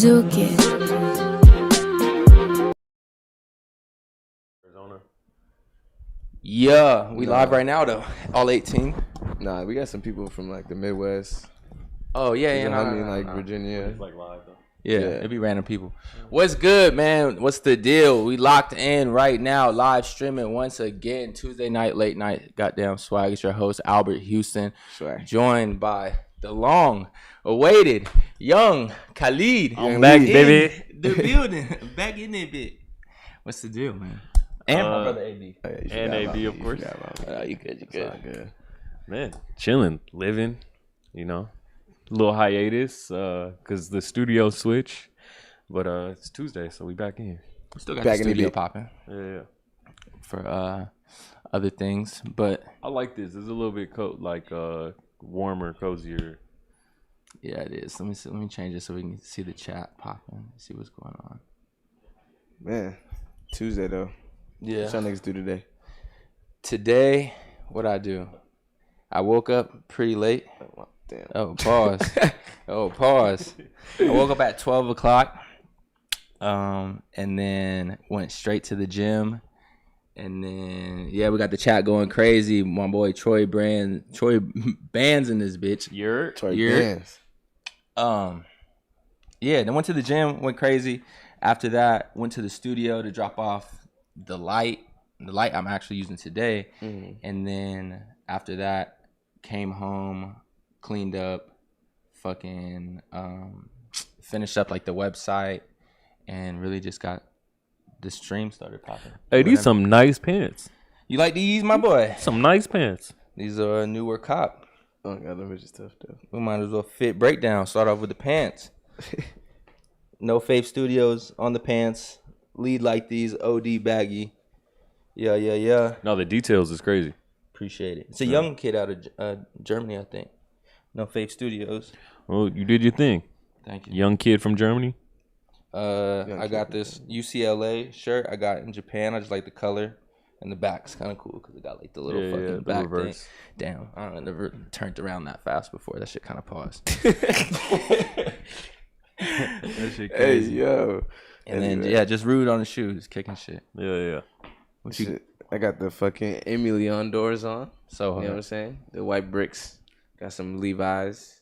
Zuki. Yeah, we live right now though. All 18. Nah, we got some people from like the Midwest. Oh yeah, like Virginia. It's like live though. Yeah, it'd be random people. What's good, man? What's the deal? We locked in right now, live streaming once again, Tuesday night, late night. Goddamn swag. It's your host, Albert Houston, joined by the long-awaited young Khalid. I'm back, baby. The building, back in there, bit. What's the deal, man? And my brother AB. Oh, yeah, And AB, of course. You good? Good. Man, chilling, living, you know. Little hiatus, cause the studio switch, but it's Tuesday, so we back in here. We still got the studio popping. Yeah. For other things, but I like this. It's a little bit warmer, cozier. Yeah, it is. Let me change it so we can see the chat popping. See what's going on. Man, Tuesday though. Yeah. What y'all niggas do today? Today, what I do? I woke up pretty late. Damn. Oh, pause. I woke up at 12 o'clock, and then went straight to the gym. And then, we got the chat going crazy. My boy Troy Bands in this bitch. Troy Bands. Then went to the gym, went crazy. After that, went to the studio to drop off the light I'm actually using today. Mm-hmm. And then after that, came home, cleaned up, fucking finished up like the website, and really just got the stream started popping. Hey, these some nice pants. You like these, my boy? Some nice pants. These are a newer cop. Oh god, them bitches tough though. We might as well fit breakdown. Start off with the pants. No Faith Studios on the pants. Lead like these. OD baggy. Yeah. No, the details is crazy. Appreciate it. It's a young kid out of Germany, I think. No Faith Studios. Well, you did your thing. Thank you. Young kid from Germany. I got this UCLA shirt I got in Japan. I just like the color, and the back's kind of cool because it got like the little fucking the back reverse thing. Damn, I never turned around that fast before. That shit kind of paused. That shit crazy. Hey yo. And then just rude on the shoes, kicking shit. Yeah. What you? I got the fucking Emilion doors on. So you know what I'm saying? The white bricks. Got some Levi's.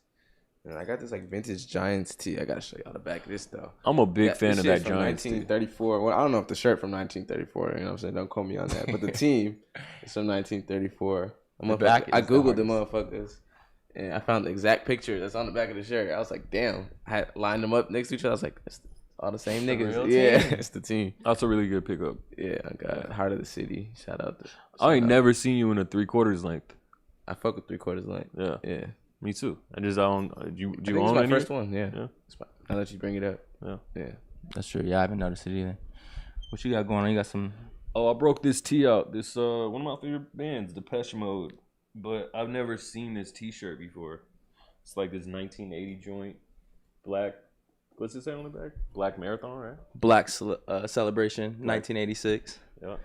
And I got this like vintage Giants tee. I gotta show y'all the back of this though. I'm a big fan of that Giants 1934. Well, I don't know if the shirt from 1934. You know what I'm saying? Don't quote me on that. But the team is from 1934. I googled the motherfuckers, and I found the exact picture that's on the back of the shirt. I was like, damn. I had lined them up next to each other. I was like, that's all the same niggas. Yeah, it's the team. That's a really good pickup. Yeah, I got Heart of the City. Shout out. I ain't never seen you in a 3/4 length. I fuck with 3/4 length. Yeah. Me too. I just own. You own my any? First one. Yeah. I'll let you bring it up. Yeah. That's true. Yeah, I haven't noticed it either. What you got going on? You got some? Oh, I broke this tee out. This one of my favorite bands, Dept Mode. But I've never seen this T-shirt before. It's like this 1980 joint, black. What's it say on the back? Black Marathon, right? Black Celebration, 1986. Yeah.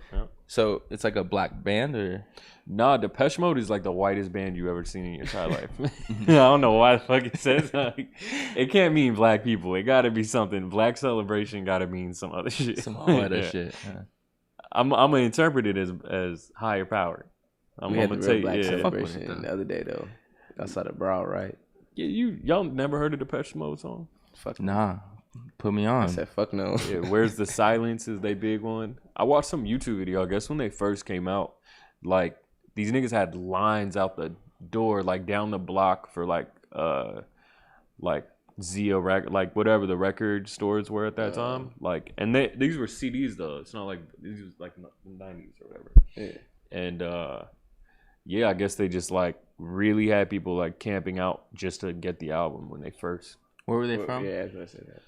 So it's like a black band, or? Nah, Depeche Mode is like the whitest band you ever seen in your entire life. I don't know why the fuck it says like, it can't mean black people. It gotta be something. Black Celebration gotta mean some other shit. Some other shit. Yeah. I'm gonna interpret it as higher power. We had the real Black Celebration the other day though. Outside of Brow, right? Yeah, y'all never heard of Depeche Mode song? Fuck nah. Put me on. I said fuck no. Yeah, Where's the Silence is they big one. I watched some YouTube video. I guess when they first came out, like these niggas had lines out the door, like down the block for like Zia record, like whatever the record stores were at that time. Like, and these were CDs though. It's not like these was like the 90s or whatever. Yeah. And I guess they just like really had people like camping out just to get the album when they first. Where were they from? Yeah, I was gonna say that.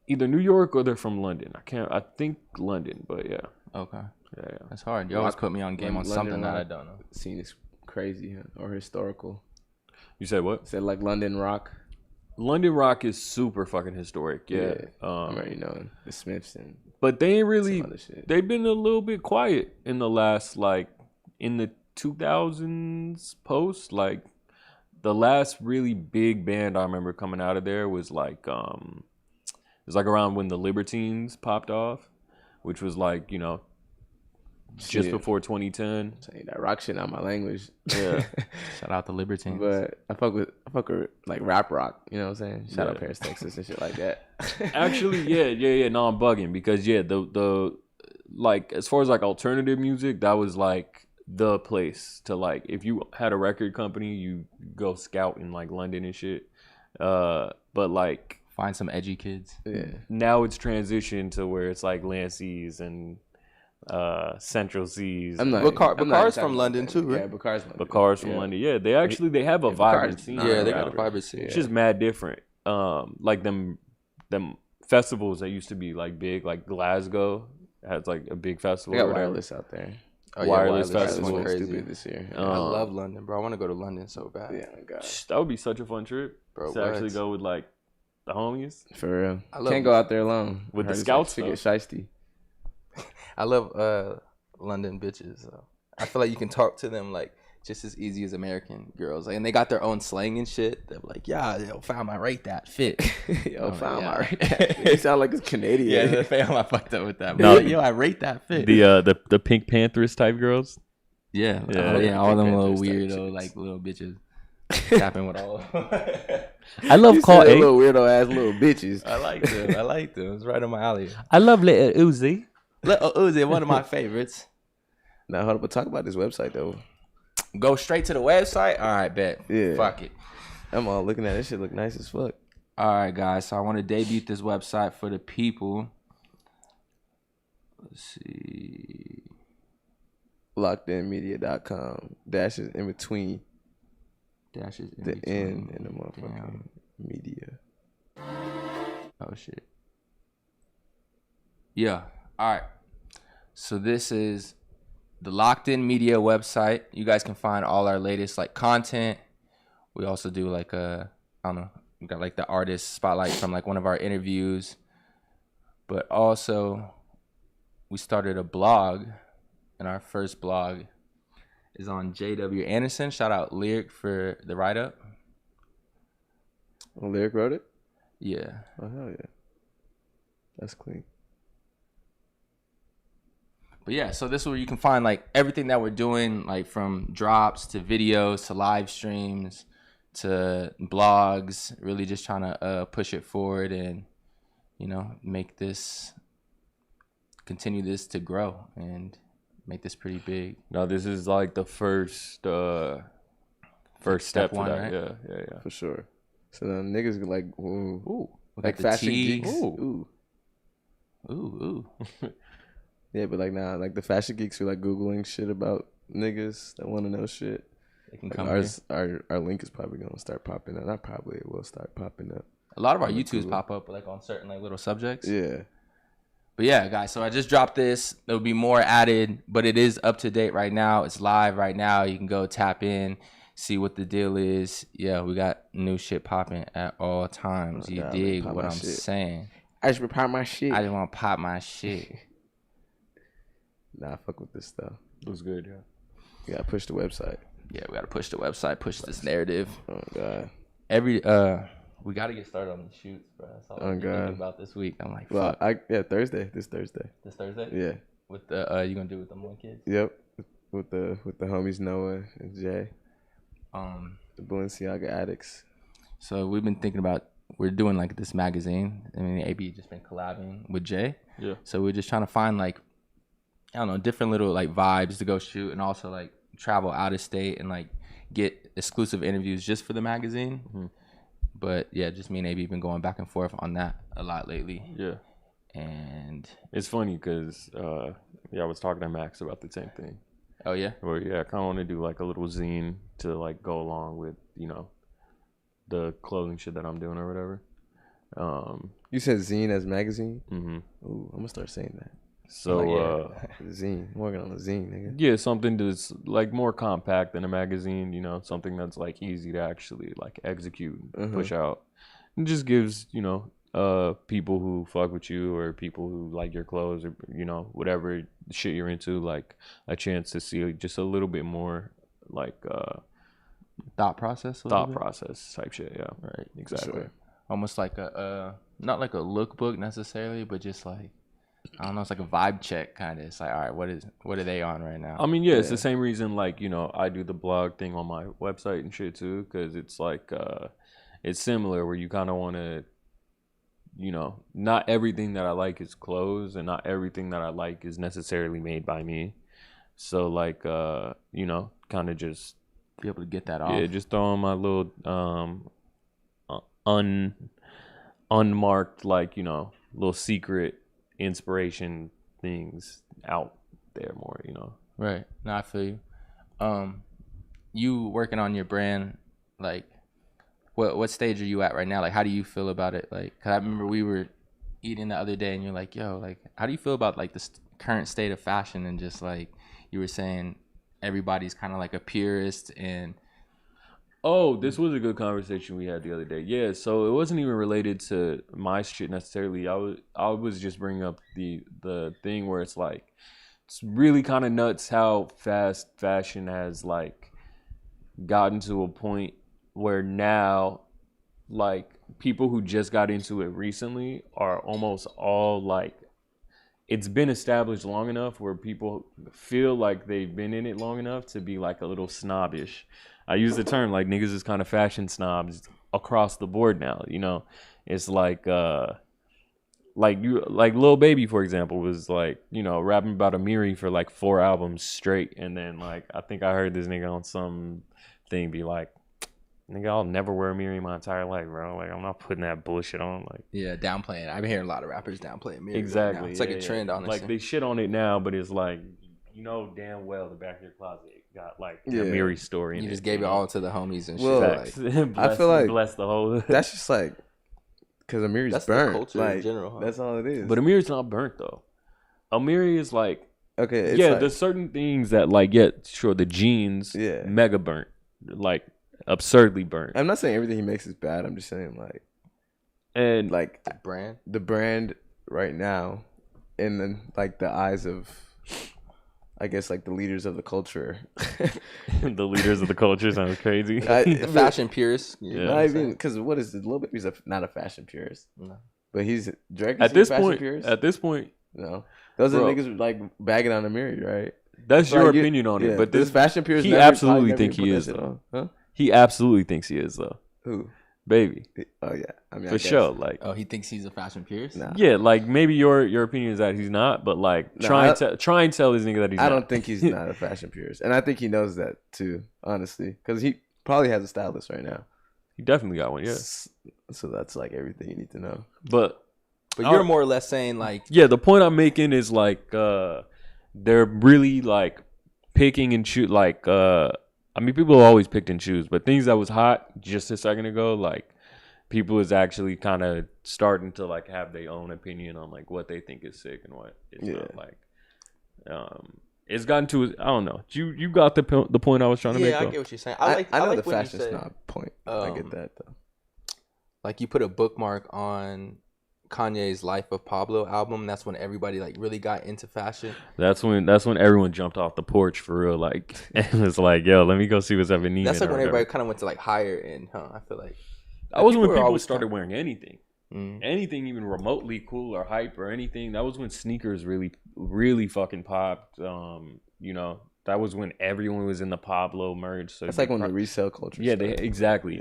Either New York or they're from London. I think London, but yeah. Okay. Yeah. That's hard. You always put me on game on something that I don't know. Scene is crazy or historical. You said what? Said like London rock. London rock is super fucking historic. Yeah. I'm already knowing the Smiths and. But they ain't really. Some other shit. They've been a little bit quiet in the last in the 2000s post the last really big band I remember coming out of there was like it was like around when the Libertines popped off, which was like, you know, just before 2010. Saying that rock shit not my language. Yeah. Shout out the Libertines. But I fuck with like rap rock, you know what I'm saying? Shout out Paris, Texas and shit like that. Actually, yeah. No, I'm bugging because the like as far as like alternative music, that was like the place to like, if you had a record company, you go scout in like London and shit. But like find some edgy kids. Yeah. Now it's transitioned to where it's like Lancey's and Central C's. Bacar's from London too, right? Yeah, Bacar's from London. Yeah, they have a vibrant scene. Yeah, they got a vibrant scene. It's just mad different. Like them festivals that used to be like big, like Glasgow has like a big festival. They got Wireless out there. Oh, Wireless festival went crazy this year. I love London, bro. I want to go to London so bad. Yeah, my gosh. That would be such a fun trip, bro. To actually go with like the homies. For real. Can't go out there alone. With the scouts to get shiesty. I love London bitches. So I feel like you can talk to them like just as easy as American girls, like, and they got their own slang and shit. They're like, "Yeah, yo, fam, I rate that fit." Yo, fam, I rate that. They sound like it's Canadian. Yeah, fam, I fucked up with that. No, yo, I rate that fit. The Pink Panthers type girls. Yeah, all them little weirdo like little bitches tapping with all. I love call A. Little weirdo ass little bitches. I like them. It's right on my alley. I love Lil Uzi. Lil Uzi, one of my favorites. Now, hold up, but talk about this website though. Go straight to the website? All right, bet. Yeah. Fuck it. I'm all looking at this shit. Look nice as fuck. All right, guys. So I want to debut this website for the people. Let's see. LockedInMedia.com. Dashes in between. Dashes in the between. N and the motherfucking media. Oh, shit. Yeah. All right. So this is the Locked In Media website. You guys can find all our latest like content. We also do like I don't know, we got like the artist spotlight from like one of our interviews. But also we started a blog, and our first blog is on J.W. Anderson. Shout out Lyric for the write-up. Oh, Lyric wrote it? Yeah. Oh, hell yeah. That's clean. But yeah, so this is where you can find like everything that we're doing, like from drops to videos to live streams to blogs, really just trying to push it forward and, you know, continue this to grow and make this pretty big. Now this is like the first step one, to that. right? Yeah. For sure. So now niggas like, Ooh, like fashion geeks. Ooh. Yeah, but like now, like the fashion geeks who like Googling shit about niggas that want to know shit. They can like come our link is probably gonna start popping up. Not probably, it will start popping up. A lot of our YouTubes pop up like on certain like little subjects. Yeah. But yeah, guys, so I just dropped this. There'll be more added, but it is up to date right now. It's live right now. You can go tap in, see what the deal is. Yeah, we got new shit popping at all times. You dig what I'm saying? I just pop my shit. I just want to pop my shit. Nah, fuck with this stuff. Looks good, yeah. You gotta push the website. Yeah, we gotta push the website, push this narrative. Oh god. We gotta get started on the shoots, bro. That's all I'm thinking about this week. I'm like, well, fuck. Thursday. This Thursday. This Thursday? Yeah. With the you gonna do it with them one kids? Yep. With the homies Noah and Jay. The Balenciaga addicts. So we've been thinking about, we're doing like this magazine. I mean, AB just been collabing with Jay. Yeah. So we're just trying to find like, I don't know, different little like vibes to go shoot, and also like travel out of state and like get exclusive interviews just for the magazine. Mm-hmm. But yeah, just me and AB been going back and forth on that a lot lately. Yeah. And it's funny because I was talking to Max about the same thing. Oh yeah? Or I kind of want to do like a little zine to like go along with, you know, the clothing shit that I'm doing or whatever. You said zine as magazine? Mm-hmm. Ooh, I'm gonna start saying that. So zine. I'm working on a zine, nigga. Yeah, something that's like more compact than a magazine, you know, something that's like easy to actually like execute and push out. It just gives, you know, people who fuck with you or people who like your clothes or, you know, whatever shit you're into, like a chance to see just a little bit more like thought process type shit. Yeah, right, exactly. Sure. Almost like a not like a lookbook necessarily, but just like, I don't know, it's like a vibe check kind of. It's like, all right, what are they on right now? I mean, yeah, it's the same reason, like, you know, I do the blog thing on my website and shit too, because it's like it's similar where you kind of want to, you know, not everything that I like is clothes, and not everything that I like is necessarily made by me. So like you know, kind of just be able to get that off. Yeah, just throw on my little unmarked, like, you know, little secret inspiration things out there more, you know. Right. No, I feel you. You working on your brand, like, what stage are you at right now? Like, how do you feel about it? Like, 'cause I remember we were eating the other day and you're like, yo, like, how do you feel about like the current state of fashion? And just like you were saying, everybody's kind of like a purist. And oh, this was a good conversation we had the other day. Yeah, so it wasn't even related to my shit necessarily. I was just bringing up the thing where it's like, it's really kind of nuts how fast fashion has like gotten to a point where now, like, people who just got into it recently are almost all like, it's been established long enough where people feel like they've been in it long enough to be like a little snobbish. I use the term like niggas is kind of fashion snobs across the board now, you know. It's like Lil Baby, for example, was like, you know, rapping about Amiri for like 4 albums straight, and then like I think I heard this nigga on some thing be like, nigga, I'll never wear Amiri my entire life, bro. Like, I'm not putting that bullshit on. Like, yeah, downplaying. I've been hearing a lot of rappers downplaying Amiri. Exactly. Right, it's like a trend, honestly. Like, they shit on it now, but it's like, you know damn well the back of your closet got like an Amiri story in it. You just gave it all to the homies and shit. Well, like, I feel like bless the whole. That's just like, because Amiri's that's burnt. The culture like, in general. Huh? That's all it is. But Amiri's not burnt though. Amiri is like, okay, it's yeah, like, there's certain things that like, yeah, sure, the jeans, mega burnt, like absurdly burnt. I'm not saying everything he makes is bad. I'm just saying like, and like the brand right now, and then like the eyes of, I guess, like the leaders of the culture. The leaders of the culture sounds crazy. The fashion purists. Yeah. Not even, because what is it? Lil Baby's not a fashion purist. No. But he's Drake is at this fashion point. purist? At this point, no. Those are niggas like bagging on Amiri, right? That's your opinion on it. But this fashion purist, he absolutely think he is though. Huh? He absolutely thinks he is though. Who? Baby. Oh yeah, I mean, for sure. Like, oh, he thinks he's a fashion purist. Nah. Yeah, like maybe your opinion is that he's not, but like try and tell this nigga that he's not. I don't think he's not a fashion purist, and I think he knows that too, honestly, because he probably has a stylist right now. He definitely got one, yeah. So that's like everything you need to know. But you're more or less saying like, yeah, the point I'm making is like they're really like picking and choose. Like I mean, people always picked and choose, but things that was hot just a second ago, like people is actually kind of starting to like have their own opinion on like what they think is sick and what it's not. Like it's gotten to, I don't know. You got the point I was trying to make. Yeah, I get what you're saying. I know like the fashion snob point. I get that though. Like you put a bookmark on Kanye's Life of Pablo album. That's when everybody like really got into fashion. That's when everyone jumped off the porch for real, like, and was like, yo, let me go see what's happening. That's like when everybody kind of went to like higher end, huh? I feel like that was when people started wearing anything. Anything even remotely cool or hype or anything. That was when sneakers really fucking popped. You know, that was when everyone was in the Pablo merge. So that's like when the resale culture started. They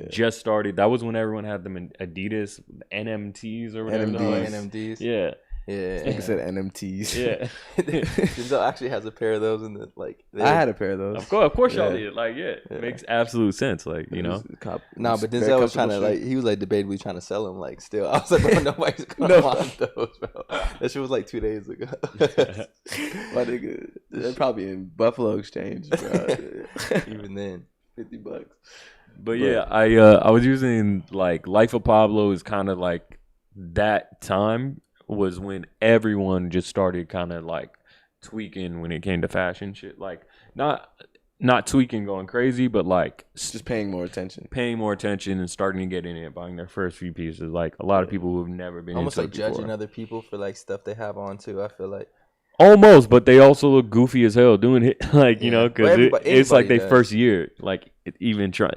just started. That was when everyone had them in Adidas NMTs or whatever. NMDs. Yeah. Yeah, like I said, NMTs. Yeah, Denzel actually has a pair of those in the like. I had a pair of those. Of course, y'all did. Like, it makes absolute sense. Like, you know. Nah, but Denzel was trying to like. He was like debatably trying to sell them. Like, still, I was like, bro, nobody's gonna want those, bro. That shit was like 2 days ago. My nigga, they're probably in Buffalo Exchange, bro. Even then, $50. But yeah, I was using like Life of Pablo is kind of like that time was when everyone just started kind of like tweaking when it came to fashion shit. Like not tweaking, going crazy, but like just paying more attention and starting to get in it, buying their first few pieces. Like a lot of people who've never been almost into like it before. judging other people for like stuff they have on too. I feel like almost, but they also look goofy as hell doing it. Like, you know, because it's like their first year. Like even try,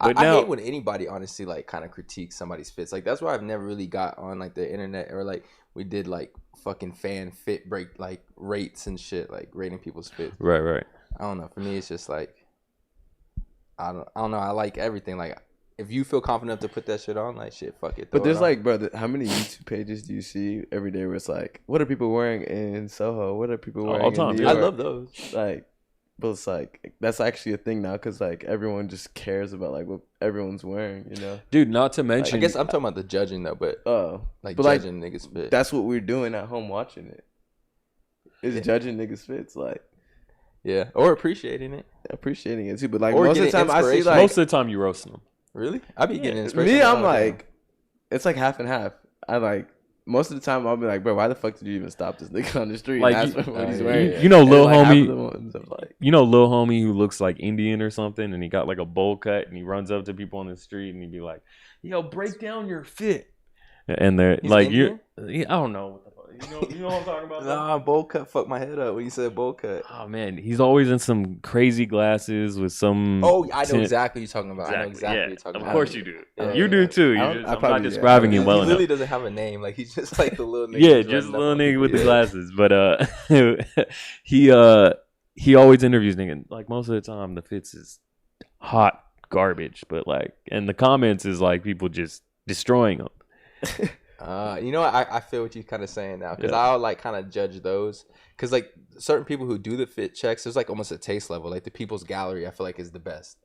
But I hate when anybody honestly like kind of critiques somebody's fits. Like that's why I've never really got on like the internet or like we did like fucking fan fit break like rates and shit, like rating people's fits. Right. I don't know. For me, it's just like I don't know. I like everything. Like if you feel confident enough to put that shit on, like shit, fuck it. But there's like, bro, how many YouTube pages do you see every day where it's like, what are people wearing in Soho? What are people wearing in New York? I love those. Like, but it's like that's actually a thing now because like everyone just cares about like what everyone's wearing, Dude, not to mention, I guess I'm talking about the judging though, but judging niggas fit. That's what we're doing at home watching it. Is judging niggas fits like. Yeah, or appreciating it too. But like most of the time, I see like most of the time you roasting them. Really? I be getting inspiration. Me, I'm like, it's like half and half. I like. Most of the time, I'll be like, bro, why the fuck did you even stop this nigga on the street? Like, and ask him what he's wearing. Lil homie. Like, Lil homie who looks like Indian or something, and he got like a bowl cut, and he runs up to people on the street, and he'd be like, "Yo, break down your fit." And they're He's like, Indian? I don't know what the fuck. You know what I'm talking about? Nah, bowl cut fucked my head up when you said bowl cut. Oh man, he's always in some crazy glasses with some. Oh, I know exactly what you're talking about. I know exactly what you're talking about. Of course you do. Yeah, you do too. I'm not describing him well enough. He literally doesn't have a name. Like he's just like the little nigga. Yeah, just a little nigga with the glasses. But he always interviews nigga. Like most of the time, the fits is hot garbage. But like, and the comments is like people just destroying them. I feel what you're kind of saying now because I'll like kind of judge those because like certain people who do the fit checks, there's like almost a taste level. Like the People's Gallery, I feel like is the best,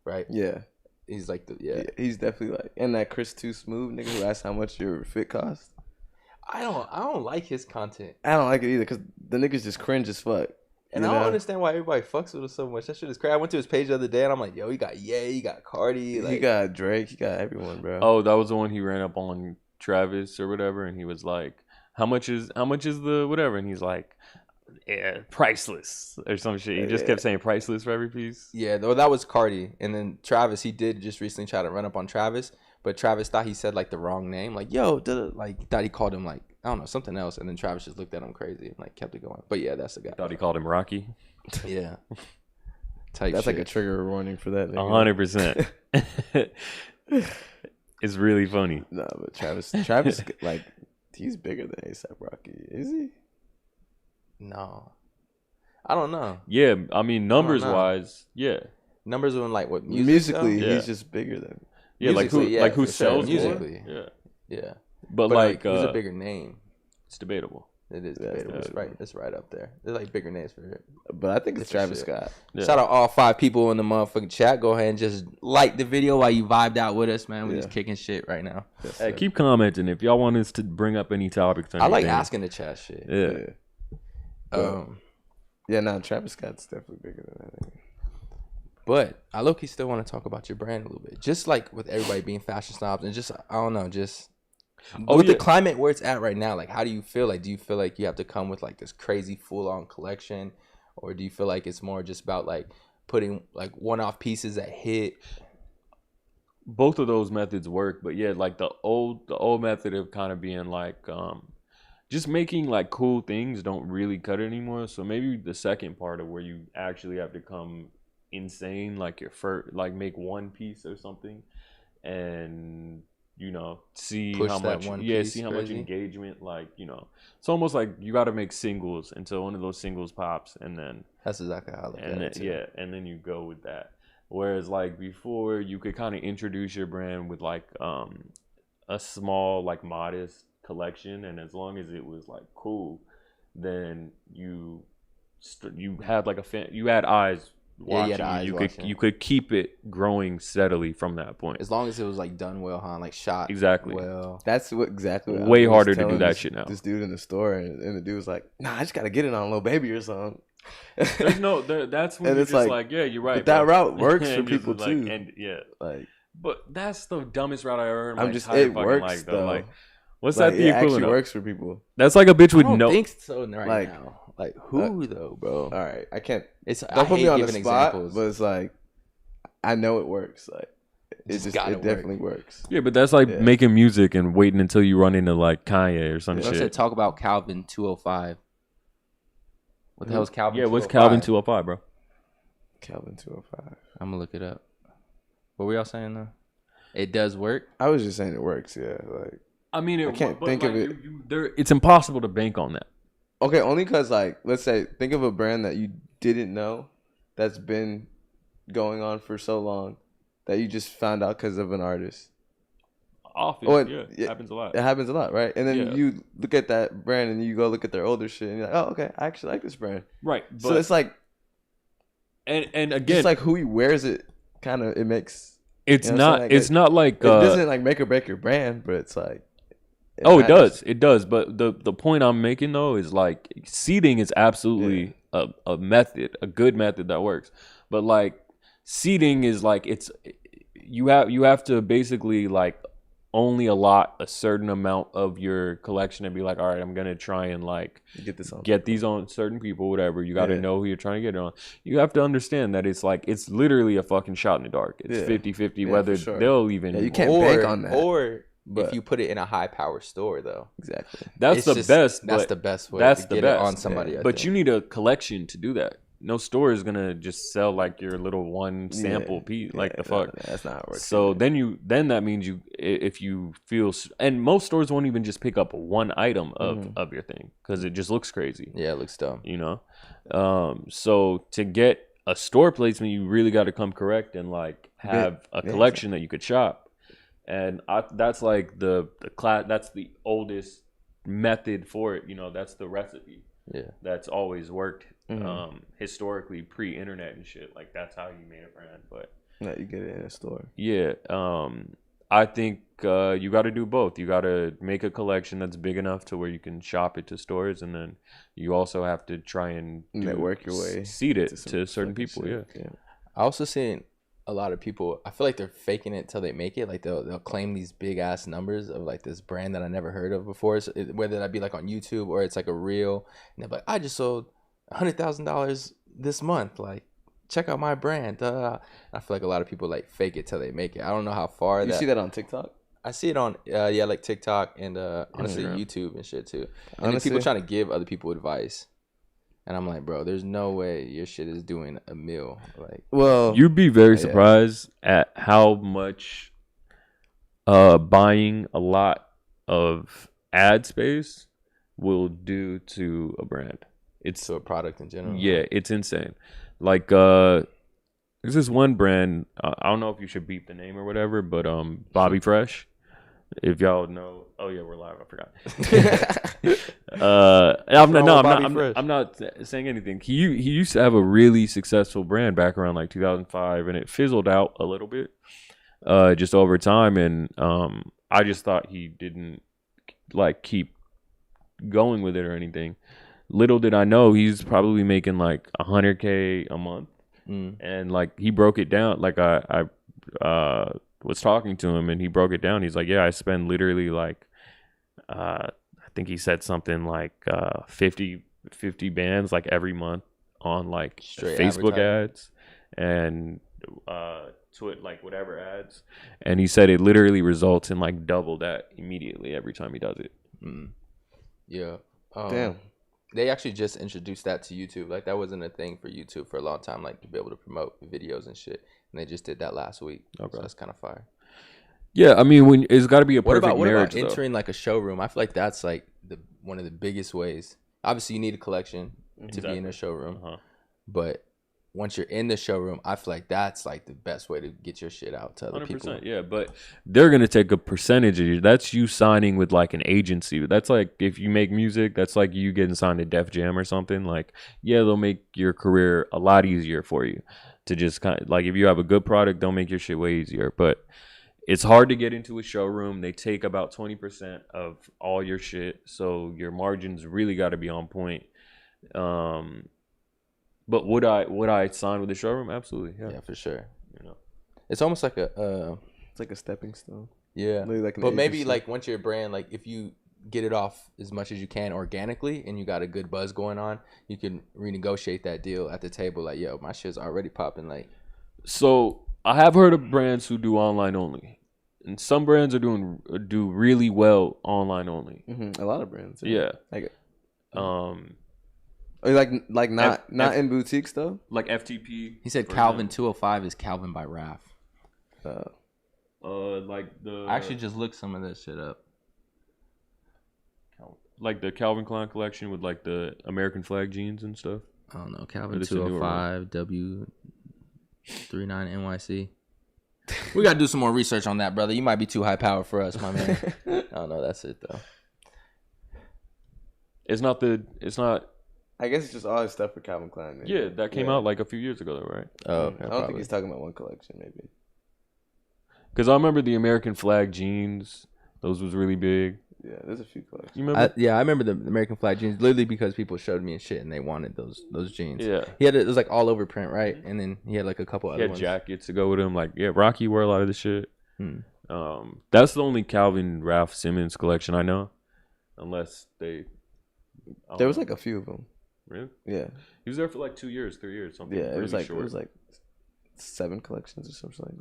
right? Yeah, he's like he's definitely like, and that Chris Too Smooth nigga who asked how much your fit cost. I don't like his content. I don't like it either because the nigga's just cringe as fuck. And I don't understand why everybody fucks with him so much. That shit is crazy. I went to his page the other day and I'm like, yo, he got Ye, he got Cardi, like, he got Drake, he got everyone, bro. Oh, that was the one he ran up on Travis or whatever, and he was like, how much is the whatever, and he's like, priceless or some shit. He just kept saying priceless for every piece. Yeah, though that was Cardi, and then Travis, he did just recently try to run up on Travis, but Travis thought he said like the wrong name, like yo, like thought he called him like I don't know something else, and then Travis just looked at him crazy and like kept it going. But yeah, that's the guy. Thought he called him Rocky. Yeah, that's shit. Like a trigger warning for that. 100%. It's really funny. No, but Travis, like, he's bigger than A$AP Rocky. Is he? No, I don't know. Yeah, I mean numbers wise, yeah. Numbers on like what musically, he's just bigger than. Yeah, like who sells musically? More? Yeah. But like, he's a bigger name. It's debatable. It is debatable. It's right up there. There's like bigger names for it. But I think it's Travis Scott. Yeah. Shout out all 5 people in the motherfucking chat. Go ahead and just like the video while you vibed out with us, man. We're just kicking shit right now. Hey, keep commenting if y'all want us to bring up any topics. I like asking the chat shit. Yeah. Travis Scott's definitely bigger than that. But I low-key still want to talk about your brand a little bit. Just like with everybody being fashion snobs and just, I don't know, just... with the climate where it's at right now, like how do you feel? Like do you feel like you have to come with like this crazy full-on collection, or do you feel like it's more just about like putting like one-off pieces that hit? Both of those methods work, but yeah, like the old method of kind of being like just making like cool things don't really cut it anymore. So maybe the second part of where you actually have to come insane, like your first, like make one piece or something, and see push how much much engagement, like it's almost like you got to make singles until one of those singles pops, and then that's exactly how I look at it. And then you go with that. Whereas like before, you could kind of introduce your brand with like a small, like modest collection, and as long as it was like cool, then you had like you had eyes watching. You could keep it growing steadily from that point, as long as it was like done well, like shot exactly well. That's exactly what way harder to do that shit now. This dude in the store, and the dude was like, "Nah, I just gotta get it on Lil Baby or something." There's no, that's when it's like, yeah, you're right. But that route works for people too. Like, and like, but that's the dumbest route I ever heard. I'm just, it works though. Like, what's that the equivalent of? It works for people. That's like a bitch with I don't think so right now. Like who though, bro? All right, I can't. Don't put me on the spot, examples. But it's like I know it works. Like it definitely works. Yeah, but that's like making music and waiting until you run into like Kanye or some shit. I said talk about Calvin 205. What the hell is Calvin? Yeah, what's Calvin 205, bro? Calvin 205. I'm gonna look it up. What were y'all saying though? It does work. I was just saying it works. Yeah, like I mean, I can't think of it. It's impossible to bank on that. Okay, only because like let's say think of a brand that you didn't know that's been going on for so long that you just found out because of an artist. Often, yeah, happens a lot. It happens a lot, right? And then you look at that brand and you go look at their older shit and you're like, oh, okay, I actually like this brand. Right. So it's like, and again, it's like who he wears it, kind of it makes. It's not. Like, it's not like it doesn't like make or break your brand, but it's like. It does. It does. But the point I'm making though is like seeding is absolutely a method, a good method that works. But like seeding is like you have to basically like only allot a certain amount of your collection and be like, all right, I'm gonna try and like get these on certain people, whatever. You got to know who you're trying to get it on. You have to understand that it's like it's literally a fucking shot in the dark. It's 50-50 whether they'll even. Yeah, you can't bank on that. But if you put it in a high power store, though, exactly, that's the best. That's the best way. That's to get it on somebody. But you need a collection to do that. No store is gonna just sell like your little one sample piece. Like the fuck. That's not how it works. So then that means if you feel, and most stores won't even just pick up one item of your thing because it just looks crazy. Yeah, it looks dumb. You know, so to get a store placement, you really got to come correct and like have a collection that you could shop. And that's like the class. That's the oldest method for it. You know, that's the recipe. Yeah, that's always worked historically, pre-internet and shit. Like that's how you made a brand. But you get it in a store. Yeah, I think you got to do both. You got to make a collection that's big enough to where you can shop it to stores, and then you also have to try and network your way, seed it to certain people. Yeah. I also seen a lot of people, I feel like they're faking it till they make it. Like they'll claim these big ass numbers of like this brand that I never heard of before. So whether that be like on YouTube or it's like a reel, and they're like, I just sold $100,000 this month. Like, check out my brand. I feel like a lot of people like fake it till they make it. I don't know how far you see that on TikTok. I see it on like TikTok and honestly YouTube and shit too. And then people trying to give other people advice. And I'm like, bro, there's no way your shit is doing a meal. Like, well, you'd be very surprised at how much buying a lot of ad space will do to a brand. It's to a product in general. Yeah, it's insane. Like, there's this one brand. I don't know if you should beep the name or whatever, but Bobby Fresh. If y'all know, oh yeah, we're live. I forgot. I'm not saying anything. He used to have a really successful brand back around like 2005, and it fizzled out a little bit, just over time. And I just thought he didn't like keep going with it or anything. Little did I know he's probably making like $100K a month, and like he broke it down. Like I was talking to him and he broke it down. He's like, yeah, I spend literally like I think he said something like 50 bands like every month on like straight Facebook ads and like whatever ads, and he said it literally results in like double that immediately every time he does it. Yeah. Damn. They actually just introduced that to YouTube. Like that wasn't a thing for YouTube for a long time, like to be able to promote videos and shit. And they just did that last week. Okay. So that's kind of fire. Yeah, I mean, it's got to be a perfect marriage. What about entering like a showroom? I feel like that's like one of the biggest ways. Obviously, you need a collection to be in a showroom, but once you're in the showroom, I feel like that's like the best way to get your shit out to other people. Yeah, but they're gonna take a percentage of you. That's you signing with like an agency. That's like if you make music, that's like you getting signed to Def Jam or something. Like, yeah, they'll make your career a lot easier for you. To just kind of like if you have a good product, they'll make your shit way easier. But it's hard to get into a showroom. They take about 20% of all your shit, so your margins really got to be on point. But would I sign with the showroom? Absolutely, yeah, for sure. You know, it's almost like it's like a stepping stone. Yeah, like but maybe like once you're a brand, like if you get it off as much as you can organically and you got a good buzz going on, you can renegotiate that deal at the table. Like, yo, my shit's already popping. Like, so I have heard of brands who do online only, and some brands do really well online only. A lot of brands. Yeah. Like, Like not in boutiques though. Like FTP. He said Calvin 205 is Calvin by Raf. Like the. I actually just looked some of this shit up. Like the Calvin Klein collection with like the American flag jeans and stuff. I don't know. Calvin 205 W39 NYC. We gotta do some more research on that, brother. You might be too high power for us, my man. I don't know. That's it though. It's not. I guess it's just all his stuff for Calvin Klein. Maybe. Yeah, that came out like a few years ago, though, right? Oh, okay, I don't think he's talking about one collection, maybe. Because I remember the American flag jeans; those was really big. Yeah, there's a few collections. You remember? I remember the American flag jeans, literally because people showed me and shit, and they wanted those jeans. Yeah, it was like all over print, right? And then he had like a couple other ones. Jackets to go with him. Like, yeah, Rocky wore a lot of the shit. That's the only Calvin Ralph Simmons collection I know, unless they. There was like a few of them. Really? Yeah. He was there for like 2 years, 3 years, something. Yeah, really it was like 7 collections or something like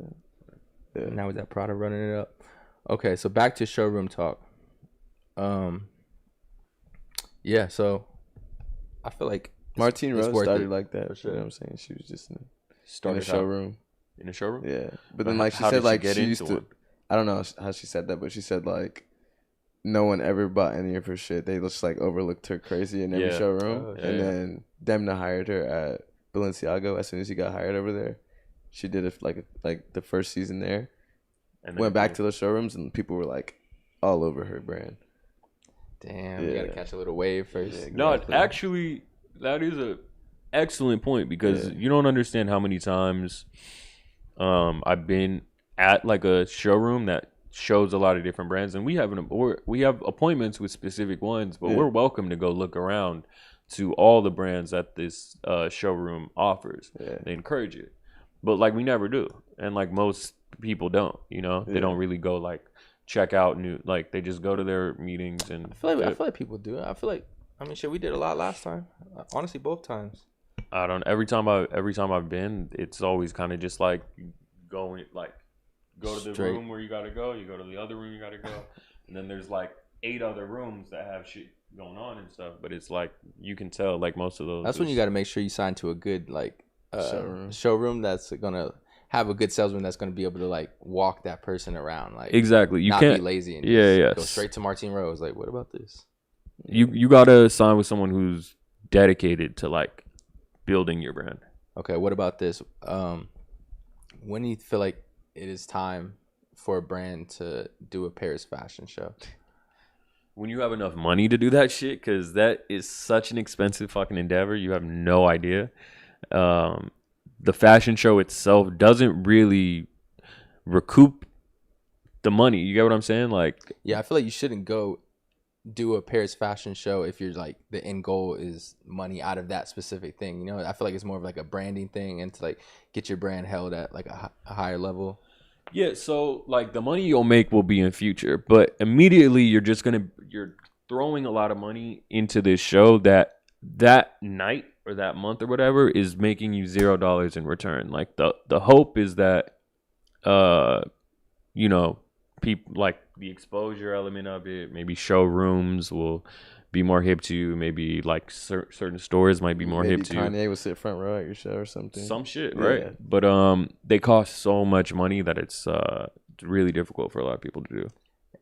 that. Yeah. Now with that Prada running it up. Okay, so back to showroom talk. Yeah, so I feel like Martine Rose started like that. For sure. You know what I'm saying? She was just in a showroom. In a showroom? Yeah. But then like she said like she used to I don't know how she said that, but she said like no one ever bought any of her shit. They just like overlooked her crazy in every showroom. And then Demna hired her at Balenciaga as soon as he got hired over there. She did it like the first season there. And went back to the showrooms and people were like all over her brand. Damn, you gotta catch a little wave first. Yeah, exactly. No, actually, that is a excellent point because you don't understand how many times I've been at like a showroom that shows a lot of different brands, and we have appointments with specific ones, but we're welcome to go look around to all the brands that this showroom offers. Yeah. They encourage it, but like we never do, and like most people don't. You know, they don't really go like check out new, like they just go to their meetings. And I feel like people do. I feel like shit, we did a lot last time. Honestly, both times. I don't. Every time I've been, it's always kind of just like going like. Go to the room where you gotta go. You go to the other room you gotta go, and then there's like 8 other rooms that have shit going on and stuff. But it's like you can tell like most of those. That's when you got to make sure you sign to a good like showroom that's gonna have a good salesman that's gonna be able to like walk that person around. Like exactly, you can't be lazy and go straight to Martine Rose. Like, what about this? You gotta sign with someone who's dedicated to like building your brand. Okay, what about this? When do you feel like it is time for a brand to do a Paris fashion show? When you have enough money to do that shit, because that is such an expensive fucking endeavor. You have no idea. The fashion show itself doesn't really recoup the money. You get what I'm saying? Like, yeah, I feel like you shouldn't go do a Paris fashion show if you're like the end goal is money out of that specific thing. You know, I feel like it's more of like a branding thing and to like get your brand held at like a higher level. Yeah, so like the money you'll make will be in future, but immediately you're throwing a lot of money into this show that night or that month or whatever is making you $0 in return. Like the hope is that people like the exposure element of it, maybe showrooms will be more hip to you, maybe like certain stores might be more hip to you. Kanye will sit front row at your show or something. Some shit, right? Yeah. But they cost so much money that it's really difficult for a lot of people to do.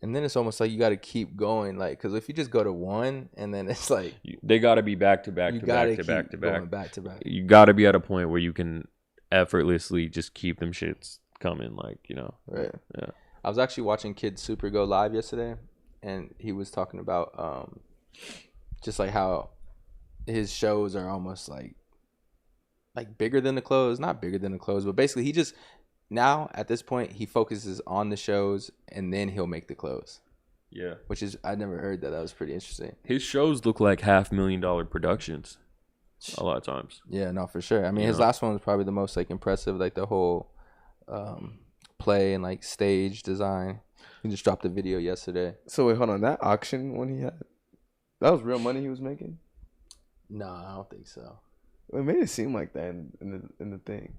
And then it's almost like you got to keep going, like, because if you just go to one and then it's like they got to be back to back to back to back to back. You got to be at a point where you can effortlessly just keep them shits coming, like, you know. Right. Yeah. I was actually watching Kid Super go live yesterday, and he was talking about just like how his shows are almost like bigger than the clothes. Not bigger than the clothes, but basically he just now at this point he focuses on the shows and then he'll make the clothes. Yeah. Which is, I never heard that. That was pretty interesting. His shows look like $500,000 productions a lot of times. Yeah, no, for sure. I mean, his last one was probably the most like impressive, like the whole play and like stage design. He just dropped a video yesterday. So wait, hold on. That auction when he had, that was real money he was making? No, I don't think so. It made it seem like that in the thing.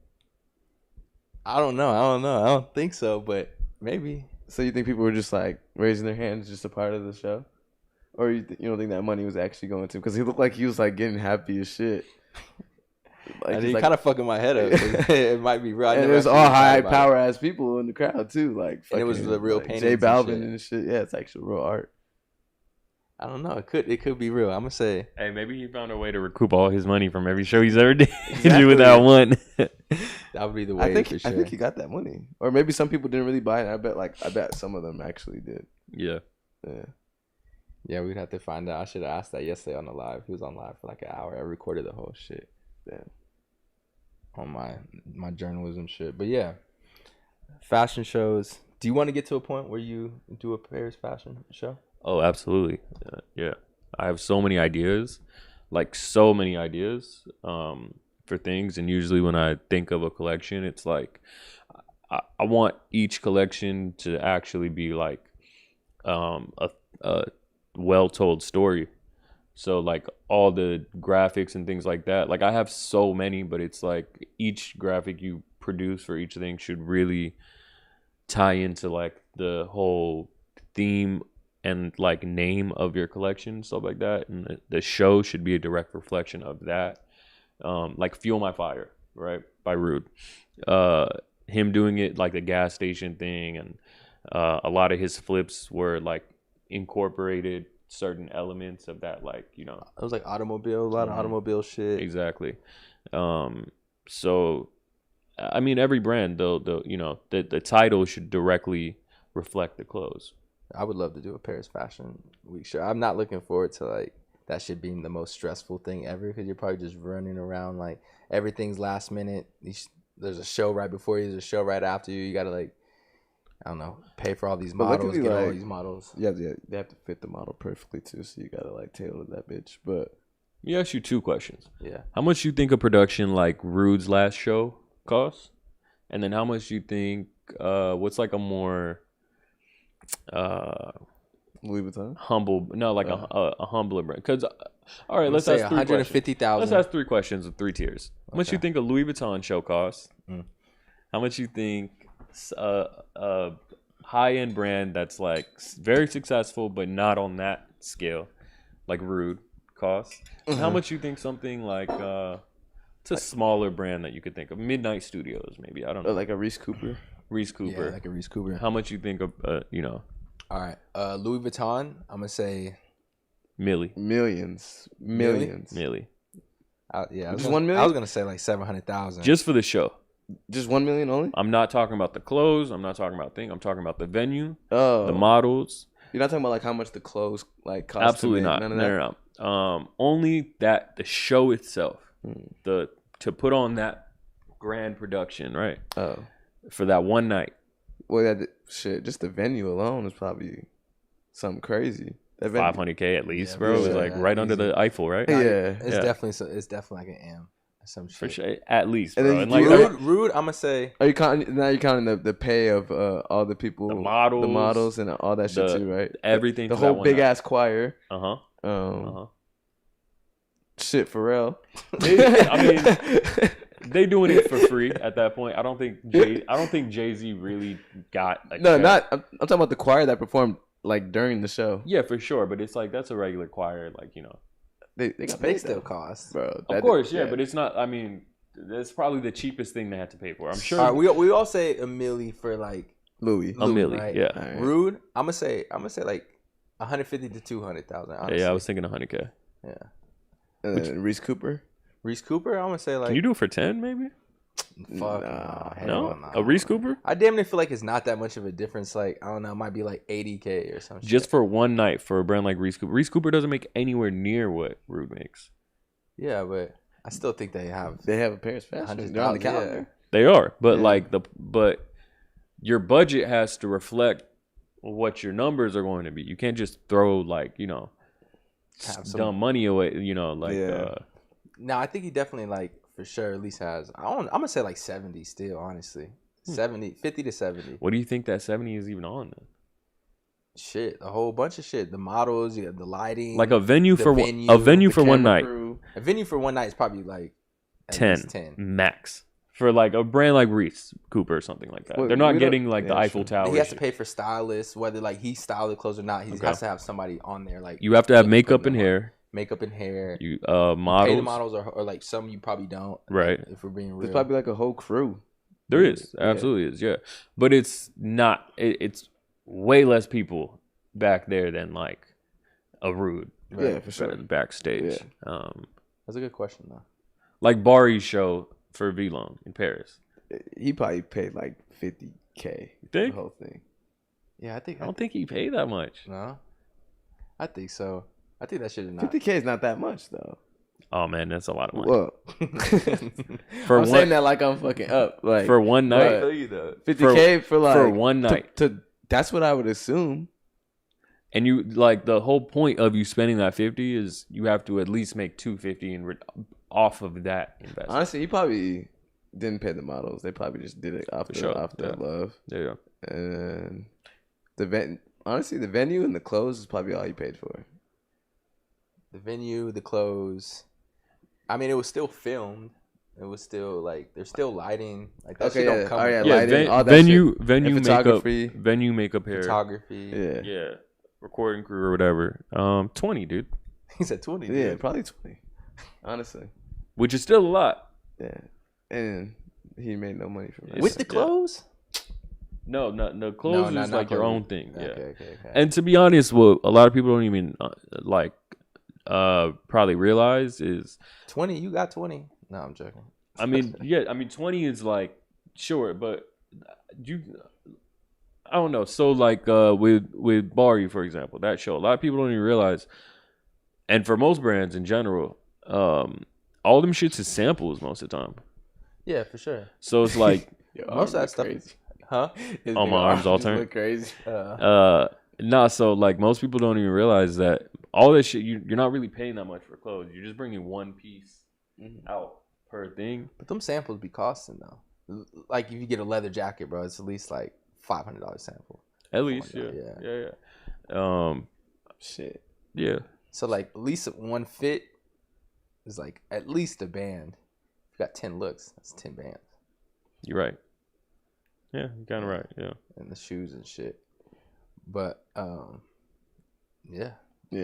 I don't know. I don't think so, but maybe. So you think people were just like raising their hands, just a part of the show? Or you don't think that money was actually going to him? Because he looked like he was like getting happy as shit. Like, he's kind of fucking my head up. It might be real. And there's all high power ass people in the crowd too. Like, and it was the real like painting. J Balvin and shit. Yeah, it's actual real art. I don't know. It could be real. I'm gonna say. Hey, maybe he found a way to recoup all his money from every show he's ever did with that one. That would be the way. For sure. I think he got that money, or maybe some people didn't really buy it. I bet some of them actually did. Yeah. Yeah, we'd have to find out. I should have asked that yesterday on the live. He was on live for like an hour. I recorded the whole shit. Yeah. On my journalism shit. But yeah, fashion shows. Do you want to get to a point where you do a Paris fashion show? Oh, absolutely. Yeah. I have so many ideas, for things. And usually when I think of a collection, it's like I want each collection to actually be like a well-told story. So like all the graphics and things like that, like I have so many, but it's like each graphic you produce for each thing should really tie into like the whole theme and like name of your collection, stuff like that. And the show should be a direct reflection of that. Like Fuel My Fire, right? By Rude. Him doing it like the gas station thing, and a lot of his flips were like incorporated certain elements of that, like, you know, it was like automobile, a lot of automobile shit. Exactly. So I mean, every brand, the title should directly reflect the clothes. I would love to do a Paris Fashion Week show. I'm not looking forward to like that shit being the most stressful thing ever, because you're probably just running around like everything's last minute. There's a show right before you, there's a show right after you. You gotta like, I don't know, pay for all these models, get all these models. Yeah, they have to fit the model perfectly too, so you gotta like tailor that bitch. But let me ask you two questions. Yeah. How much you think a production like Rude's last show costs? And then how much you think what's like a more Louis Vuitton? Humble, no, like a humbler brand. Because all right, let's say ask 150,000. Let's ask 3 questions of 3 tiers. How much you think a Louis Vuitton show costs? How much you think a high-end brand that's like very successful but not on that scale, like Rude, costs? And how much you think something like it's a smaller brand that you could think of, Midnight Studios maybe, I don't know, like a Reese Cooper? Yeah, like a Reese Cooper. How much you think of All right, Louis Vuitton, I'm gonna say millions. Yeah, just 1 million. I was gonna say like 700,000 just for the show. Just 1 million only? I'm not talking about the clothes. I'm not talking about I'm talking about the venue, the models. You're not talking about like how much the clothes like cost. Absolutely not. None of that. No. Only that the show itself, to put on that grand production, right? Oh, for that one night. Well, shit, just the venue alone is probably something crazy. That $500K at least, bro. It's like right under the Eiffel, right? Yeah, it's definitely like an M. Some shit. For sure, at least, and bro. And like Rude, I'm gonna say. Are you counting now? You're counting the pay of all the people, the models, and all that shit too, right? Everything. The whole big ass choir. Shit, Pharrell. I mean, they doing it for free at that point. I don't think Jay-Z really got a no, check. I'm talking about the choir that performed like during the show. Yeah, for sure. But it's like that's a regular choir, like, you know. They still cost, bro. Of course, yeah, but it's not. I mean, that's probably the cheapest thing they had to pay for. I'm sure. All right, we all say a milli for like Louis, a milli, right? Yeah. Right. Rude, I'm gonna say like 150 to 200,000. Yeah, I was thinking 100K. Yeah. Reese Cooper, I'm gonna say like. Can you do it for 10 maybe? Fuck no. A Reese Cooper? I damn near feel like it's not that much of a difference. Like, I don't know, it might be like 80K or something. Just for one night for a brand like Reese Cooper. Reese Cooper doesn't make anywhere near what Rude makes. Yeah, but I still think they have a Paris fashion. They're on the calendar. Yeah. They are, but but your budget has to reflect what your numbers are going to be. You can't just throw like, you know, dumb money away, you know, like No, I think he definitely like for sure at least has. I'm gonna say like 70 still, honestly. 50 to 70. What do you think that 70 is even on then? Shit, a whole bunch of shit. The models, you have the lighting. Like a venue for one night. A venue for one night is probably like 10 max. For like a brand like Reese Cooper or something like that. Well, they're not getting like the Eiffel Tower. He has shit. to pay for stylists, whether like he styled the clothes or not. He has to have somebody on there. Like you have to have makeup and hair. Makeup and hair. You models. Pay the models or like some you probably don't. Right. If we're being real. There's probably like a whole crew. There is. Absolutely is, yeah. But it's not it's way less people back there than like a Rude. Right? Yeah, for sure. Backstage. Yeah. That's a good question though. Like Bari's show for Vlone in Paris. He probably paid like $50K. You think? The whole thing. Yeah, I don't think he paid that much. No, I think so. I think that should have not. $50K is not that much though. Oh man, that's a lot of money. Well, I'm saying that like I'm fucking up. Like for one night, $50K for like for one night. That's what I would assume. And you like the whole point of you spending that 50 is you have to at least make 250 and off of that investment. Honestly, he probably didn't pay the models. They probably just did it off their love. There you go. And the venue and the clothes is probably all he paid for. The venue, the clothes. I mean, it was still filmed. It was still like there's still lighting. Like that shit don't come. Lighting, all that venue shit. Venue makeup, hair, photography. Yeah. Recording crew or whatever. 20, dude. He said 20. Yeah, dude. probably 20. Honestly. Which is still a lot. Yeah. And he made no money from that. With the clothes? No, the clothes is like your own thing. Yeah. Okay. And to be honest, what a lot of people don't even probably realize is 20. You got 20. No, I'm joking. I mean, 20 is like sure, but I don't know. So like with Bari, for example, that show, a lot of people don't even realize, and for most brands in general, all them shits is samples most of the time. Yeah, for sure. So it's like most of that stuff. Crazy. Huh? On my arms all turn. Crazy. So like most people don't even realize that all that shit you're not really paying that much for clothes. You're just bringing one piece out per thing. But them samples be costing though. Like if you get a leather jacket, bro, it's at least like $500 sample. At least, yeah. Shit. Yeah. So like at least one fit is like at least a band. If you got 10 looks, that's 10 bands. You're right. Yeah, you're kind of right. Yeah. And the shoes and shit. But yeah.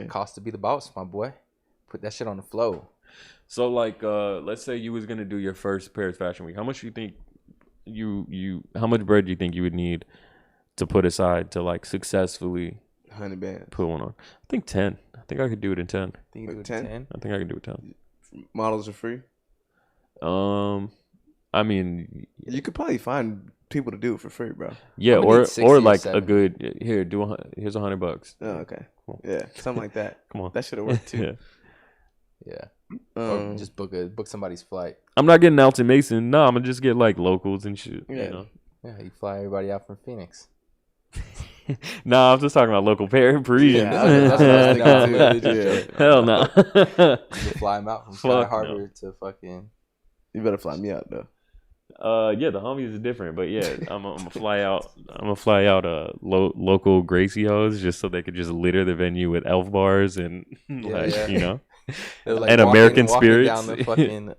Cost to be the boss, my boy. Put that shit on the flow. So like, let's say you was gonna do your first Paris Fashion Week. How much do you think how much bread do you think you would need to put aside to like successfully 100 bands. Put one on? I think 10. I think I could do it in 10. Think you do 10? I think I can do it 10. Models are free. I mean, you could probably find people to do it for free, bro. Yeah, or like a good here's $100. Oh, okay. Cool. Yeah, something like that. Come on, that should have worked too. Yeah. Or just book somebody's flight. I'm not getting Alton Mason. No, I'm gonna just get like locals and shit. Yeah. You know? Yeah, you fly everybody out from Phoenix. No, I'm just talking about local Parisian. Yeah, that's what I was thinking too. Hell no. You fly them out from Sky Harbor to fucking. You better fly me out though. Yeah, the homies is different, but yeah, I'm gonna fly out. I'm gonna fly out local Gracie hoes just so they could just litter the venue with elf bars and you know, like and American spirits. Down the fucking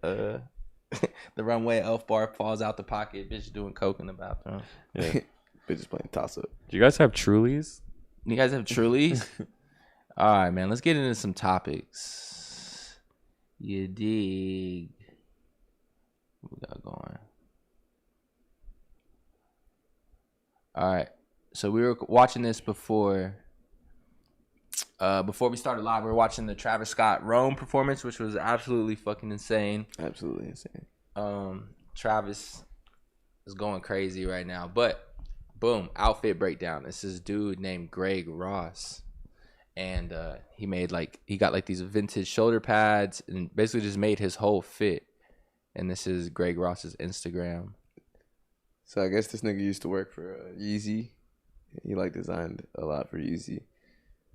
the runway, elf bar falls out the pocket. Bitch doing coke in the bathroom. Yeah. Bitches playing toss up. Do you guys have Trulies? You guys have Trulies? All right, man. Let's get into some topics. You dig? What we got going? All right. So we were watching this before we started live. We were watching the Travis Scott Rome performance, which was absolutely fucking insane. Absolutely insane. Travis is going crazy right now. But boom, outfit breakdown. It's this dude named Greg Ross. And he got like these vintage shoulder pads and basically just made his whole fit. And this is Greg Ross's Instagram. So I guess this nigga used to work for Yeezy. He like designed a lot for Yeezy.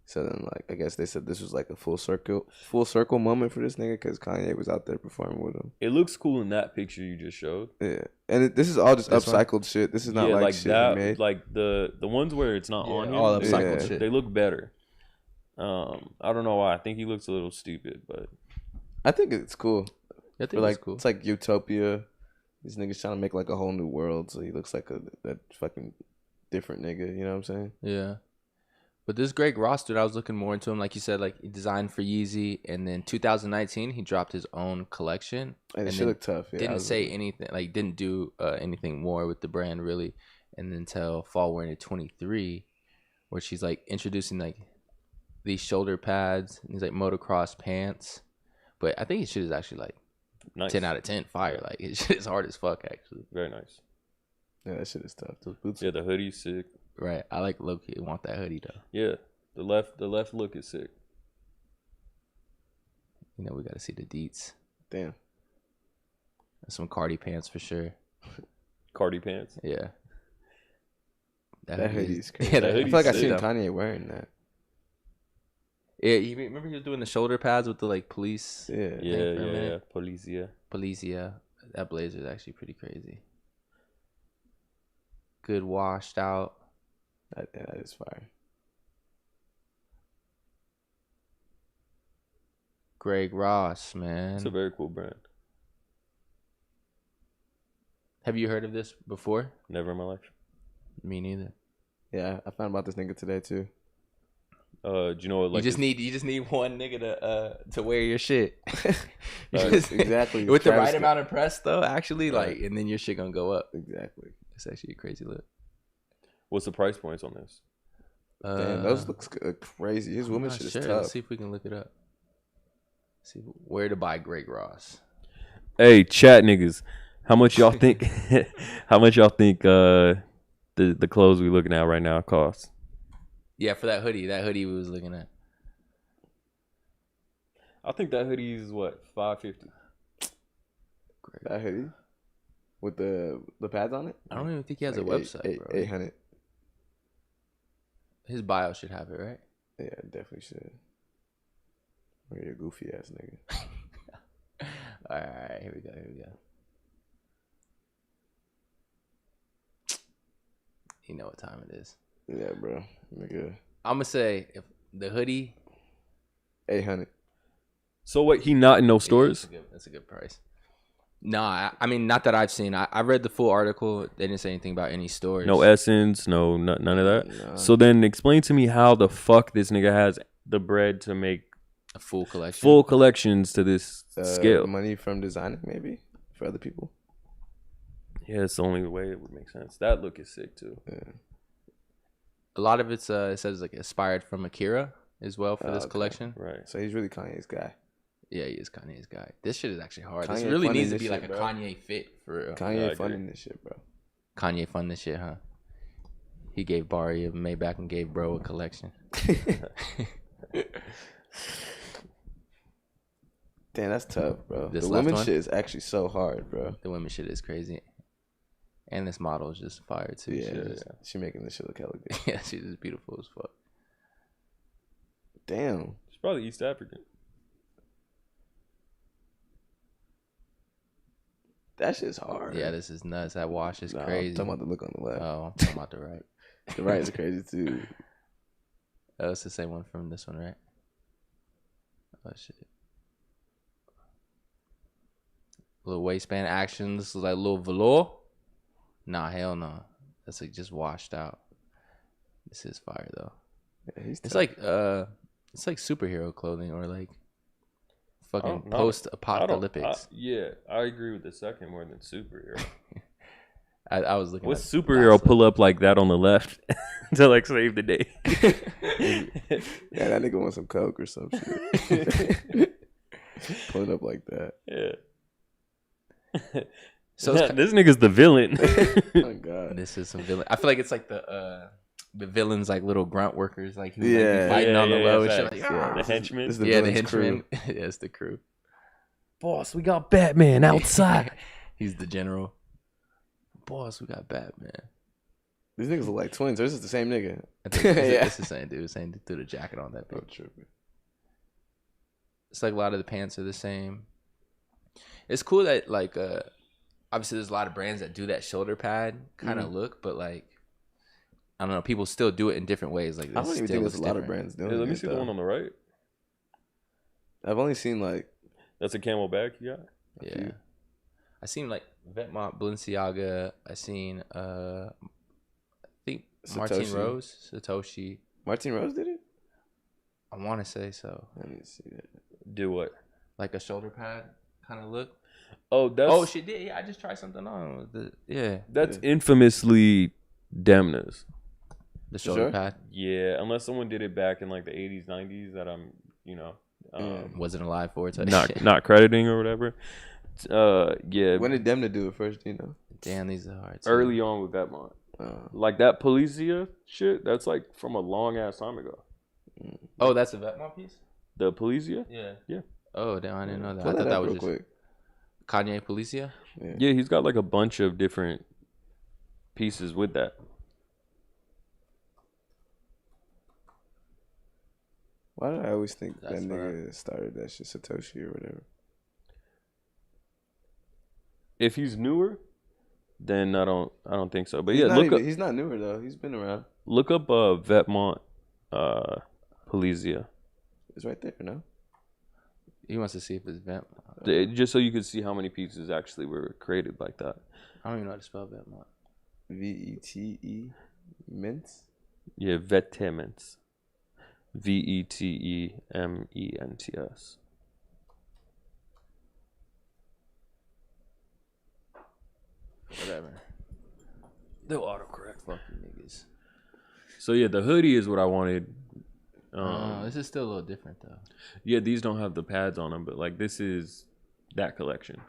So then like I guess they said this was like a full circle moment for this nigga because Kanye was out there performing with him. It looks cool in that picture you just showed. Yeah, and this is all just upcycled shit. This is not like shit that, he made. Like the ones where it's not on him, all upcycled shit. They look better. I don't know why. I think he looks a little stupid, but I think it's cool. I think it's cool. It's like Utopia. These niggas trying to make like a whole new world, so he looks like that fucking different nigga. You know what I'm saying? Yeah. But this Greg Ross dude, I was looking more into him. Like you said, like he designed for Yeezy, and then 2019 he dropped his own collection. And it should look tough. Yeah, didn't say anything, like didn't do anything more with the brand really, and then until fall we're into 23, where she's like introducing like these shoulder pads and these like motocross pants. But I think his shit is actually like nice. 10 out of 10 fire. Like his shit is hard as fuck actually. Very nice. Yeah, that shit is tough. Those boots. Yeah, the hoodie's sick. Right. I like low-key want that hoodie though. Yeah. The left look is sick. You know, we gotta see the deets. Damn. Some Cardi pants for sure. Cardi pants? Yeah. That hoodie's crazy. Yeah, I feel like I seen Kanye wearing that. Yeah, you remember he was doing the shoulder pads with the like police? Yeah. Policia. That blazer is actually pretty crazy. Good washed out. That is fire. Greg Ross, man. It's a very cool brand. Have you heard of this before? Never in my life. Me neither. Yeah, I found about this nigga today too. Do you know what? Like you just need one nigga to wear your shit. Exactly. With the right amount of press though, actually, like, and then your shit gonna go up. Exactly. It's actually a crazy look. What's the price points on this? Damn, those looks crazy. His woman shit is tough. Let's see if we can look it up. See where to buy Greg Ross. Hey, chat niggas, how much y'all think? How much y'all think the clothes we looking at right now cost? Yeah, for that hoodie we was looking at. I think that hoodie is what, $550. That hoodie with the pads on it. I don't even think he has a website, bro. 800. His bio should have it, right? Yeah, it definitely should. Or you're a goofy ass nigga. All right, here we go. You know what time it is. Yeah, bro. Nigga. I'm gonna say if the hoodie 800. So what? He not in no stores? That's a good price. Nah, I mean, not that I've seen. I read the full article. They didn't say anything about any stores. No Essence, none of that. Nah. So then explain to me how the fuck this nigga has the bread to make a full collection. Full collections to this scale. Money from designing, maybe for other people. Yeah, it's the only way it would make sense. That look is sick too. Yeah. A lot of it's it says like inspired from Akira as well for this collection. Right. So he's really Kanye's guy. Yeah, he is Kanye's guy. This shit is actually hard. Kanye this really needs to this be like shit, a bro. Kanye fit for real. Kanye funding this shit, bro. Kanye funded this shit, huh? He gave Barry a Maybach and gave bro a collection. Damn, that's tough, bro. This the left women one? shit is actually so hard, bro. The women shit is crazy. And this model is just fire too. Yeah, she making this shit look hella good. Yeah, she's just beautiful as fuck. Damn. She's probably East African. That shit's hard. Yeah, this is nuts. That wash is crazy. I'm talking about the look on the left. Oh, I'm talking about the right. The right is crazy too. Oh, it's the same one from this one, right? Oh shit. Little waistband action. This is like a little velour. Nah, hell no. That's like just washed out. This is fire though. Yeah, he's It's tough. like superhero clothing or like fucking post-apocalyptics. Yeah, I agree with the second more than superhero. I was looking. What at superhero pull up like that on the left to like save the day? Yeah, that nigga wants some coke or some shit. Pulling up like that. Yeah. So this nigga's the villain. Oh my god. This is some villain. I feel like it's like the villains, like little grunt workers, like who Yeah. might be fighting on the low and shit. facts. Like, "Ah." The henchmen. This is the Yeah, the villain's henchmen. crew. Yeah, it's the crew. Boss, we got Batman outside. He's the general. Boss, we got Batman. These niggas look like twins. Or is this the same nigga? I think it's the same dude. Same dude threw the jacket on that Oh, bitch. tripping. It's like a lot of the pants are the same. It's cool that like obviously there's a lot of brands that do that shoulder pad kind of look, but like I don't know, people still do it in different ways. Like I don't even think there's a lot of brands doing Hey, let me it, see though. the one on the right. I've only seen like That's a camel back you got? Yeah, I seen like Vetements, Balenciaga. I seen I think Satoshi. Martin Rose, Satoshi. Martin Rose did it? I want to say so. Let me see that. Do what? Like a shoulder pad kind of look. Oh, she did. Yeah, I just tried something on with the That's infamously Demna's. The shoulder pad. Yeah, unless someone did it back in like the 80s, 90s that I'm, wasn't alive for it. Not crediting or whatever. Yeah. When did Demna do it first? Do you know? Damn, these are hard. Early on with that mod. Like that Policia shit, that's like from a long ass time ago. Oh, that's a Vetements piece? The Policia? Yeah. Oh, damn, I didn't know that. Pull I thought that was real just quick. Kanye Policia. Yeah, he's got like a bunch of different pieces with that. Why do I always think that nigga started that shit, Satoshi or whatever? If he's newer, then I don't think so. But he's not newer though. He's been around. Look up Vetements Policia. It's right there, no? He wants to see if it's Vetements. Just so you could see how many pieces actually were created like that. I don't even know how to spell Vetements. Vete mints. Yeah, Vetements. Vetements. Whatever. They'll autocorrect. Fucking niggas. So yeah, the hoodie is what I wanted. This is still a little different though. Yeah, these don't have the pads on them, but like this is that collection.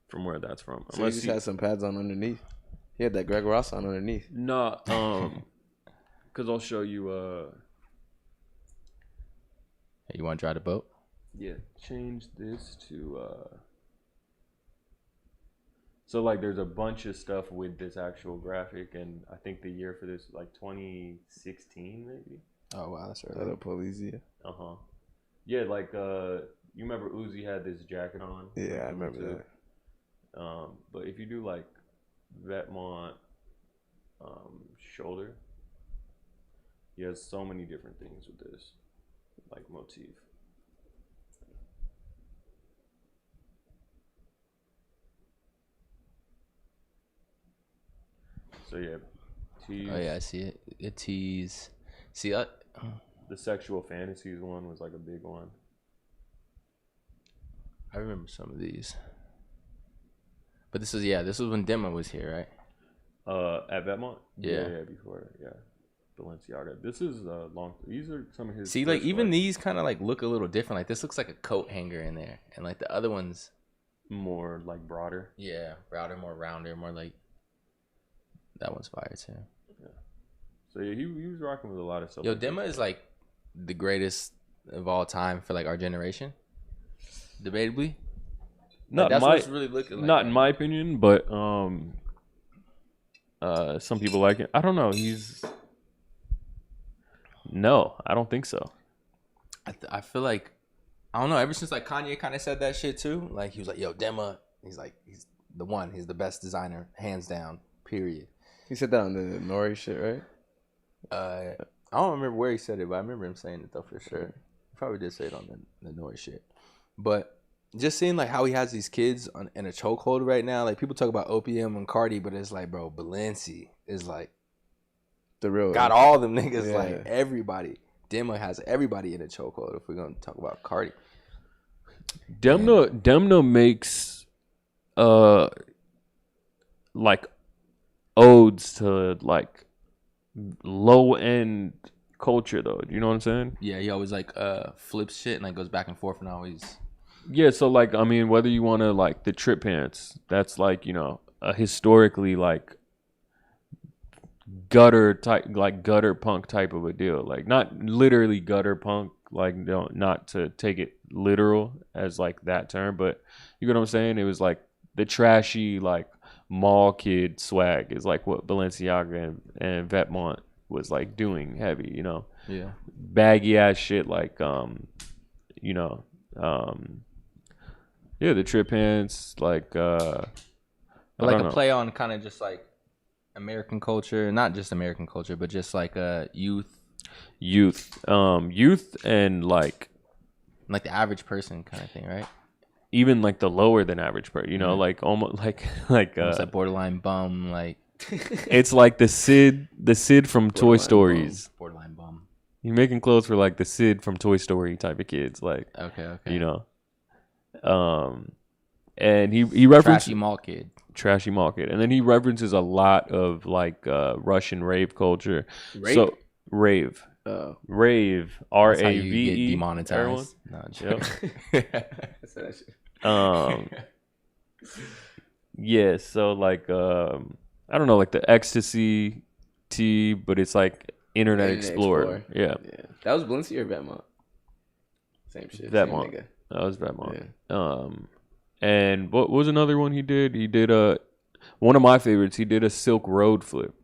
From where that's from. So he just had some pads on underneath. He had that Greg Ross on underneath. No, because I'll show you. Hey, you want to drive the boat? Yeah, change this to. So like, there's a bunch of stuff with this actual graphic, and I think the year for this is like 2016 maybe. Oh wow, that's right. That Policia. Yeah, like you remember Uzi had this jacket on? Yeah, I remember that. But if you do like Vetements shoulder, he has so many different things with this like motif. So yeah, tees. Oh yeah, I see it. It tees. See, the sexual fantasies one was like a big one. I remember some of these. But this was when Demma was here, right? At Vetements? Yeah, before, Balenciaga. This is long. These are some of his. See, like even these kind of like look a little different. Like this looks like a coat hanger in there, and like the other ones, more like broader. Yeah, broader, more rounder, more like. That one's fire too. Yeah. So yeah, he was rocking with a lot of stuff. Yo, Demma is like the greatest of all time for like our generation. Debatably. Not that's my, what it's really looking like. Not in my opinion, but some people like it. I don't know. No, I don't think so. I feel like I don't know. Ever since like Kanye kind of said that shit too, like he was like, "Yo, Demma, he's the one. He's the best designer, hands down. Period." He said that on the Nori shit, right? I don't remember where he said it, but I remember him saying it though for sure. He probably did say it on the Nori shit. But just seeing like how he has these kids in a chokehold right now, like people talk about OPM and Cardi, but it's like, bro, Balenci is like the real got all them niggas, like everybody. Demma has everybody in a chokehold. If we're gonna talk about Cardi, Demna makes like odes to like low end culture though. Do you know what I'm saying? Yeah, he always like flips shit and like goes back and forth and always. Yeah, so like I mean, whether you want to like the trip pants, that's like, you know, a historically like gutter punk type of a deal. Like not literally gutter punk, like not to take it literal as like that term, but you know what I'm saying? It was like the trashy like mall kid swag is like what Balenciaga and Vetements was like doing heavy, you know. Yeah. Baggy ass shit like you know, yeah, the trip pants like but like a play on kind of just like American culture, not just American culture, but just like youth and like the average person kind of thing, right? even like the lower than average person, you know, like almost like almost that borderline bum, like it's like the Sid from Toy Stories. Borderline bum. He's making clothes for like the Sid from Toy Story type of kids, like okay, you know. And he references trashy mall kid, and then he references a lot of like Russian rave culture. Rape? So rave, rave, R-A-V-E, demonetized. No, yeah. So like I don't know, like the ecstasy tea, but it's like Internet Explorer. Yeah. That was Balenci or Vetmont? Same shit. Vetmont. That was Vetmont. Yeah. And what was another one he did? He did one of my favorites. He did a Silk Road flip.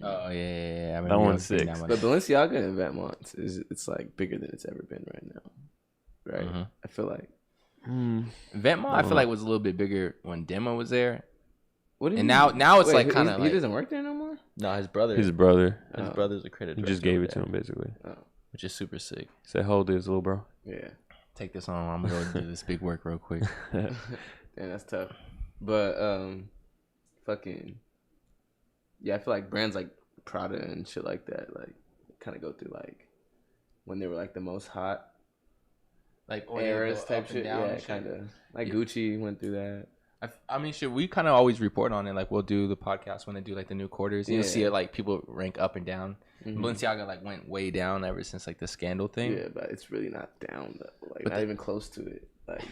Oh yeah. That one's sick. But Balenciaga and Vetmont it's like bigger than it's ever been right now. Right? Mm-hmm. I feel like Vetmont I feel like was a little bit bigger when Demma was there. And now it's like kind of he doesn't work there no more? No, his brother. His brother's a credit. He just gave it to him basically. Which is super sick. Say, hold this, little bro. Yeah. Take this on. I'm gonna go do this big work real quick. Damn, that's tough. But fucking yeah, I feel like brands like Prada and shit like that, like kind of go through like when they were like the most hot, like eras type shit. Yeah, kind of like Gucci went through that. I mean, shit, we kind of always report on it. Like, we'll do the podcast when they do like the new quarters. You'll see it like people rank up and down. Mm-hmm. Balenciaga like went way down ever since like the scandal thing. Yeah, but it's really not down though. Like, not even close to it. Like,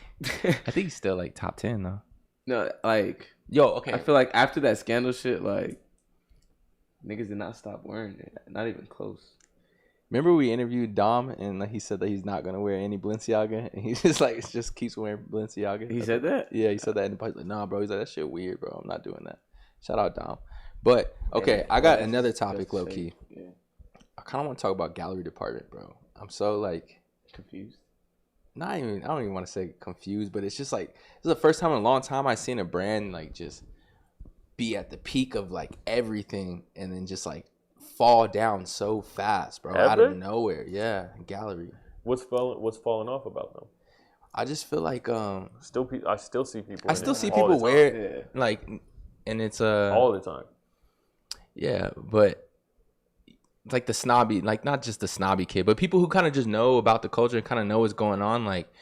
I think he's still like top 10 though. No, like, okay. I feel like after that scandal shit, like, niggas did not stop wearing it. Not even close. Remember we interviewed Dom and like he said that he's not gonna wear any Balenciaga and he just keeps wearing Balenciaga. He said that? Yeah, he said that and he's like, nah, bro. He's like, that shit weird, bro. I'm not doing that. Shout out Dom. But okay, I got another topic, low key. Yeah. I kind of want to talk about gallery department, bro. I'm so like confused. I don't even want to say confused, but it's just like this is the first time in a long time I've seen a brand like just be at the peak of like everything and then just like fall down so fast, bro. Out of nowhere. Yeah, gallery. What's falling off about them? I just feel like I still see people. I still see people wear it, like, and it's all the time. Yeah, but like the snobby, like not just the snobby kid, but people who kind of just know about the culture and kind of know what's going on. Like,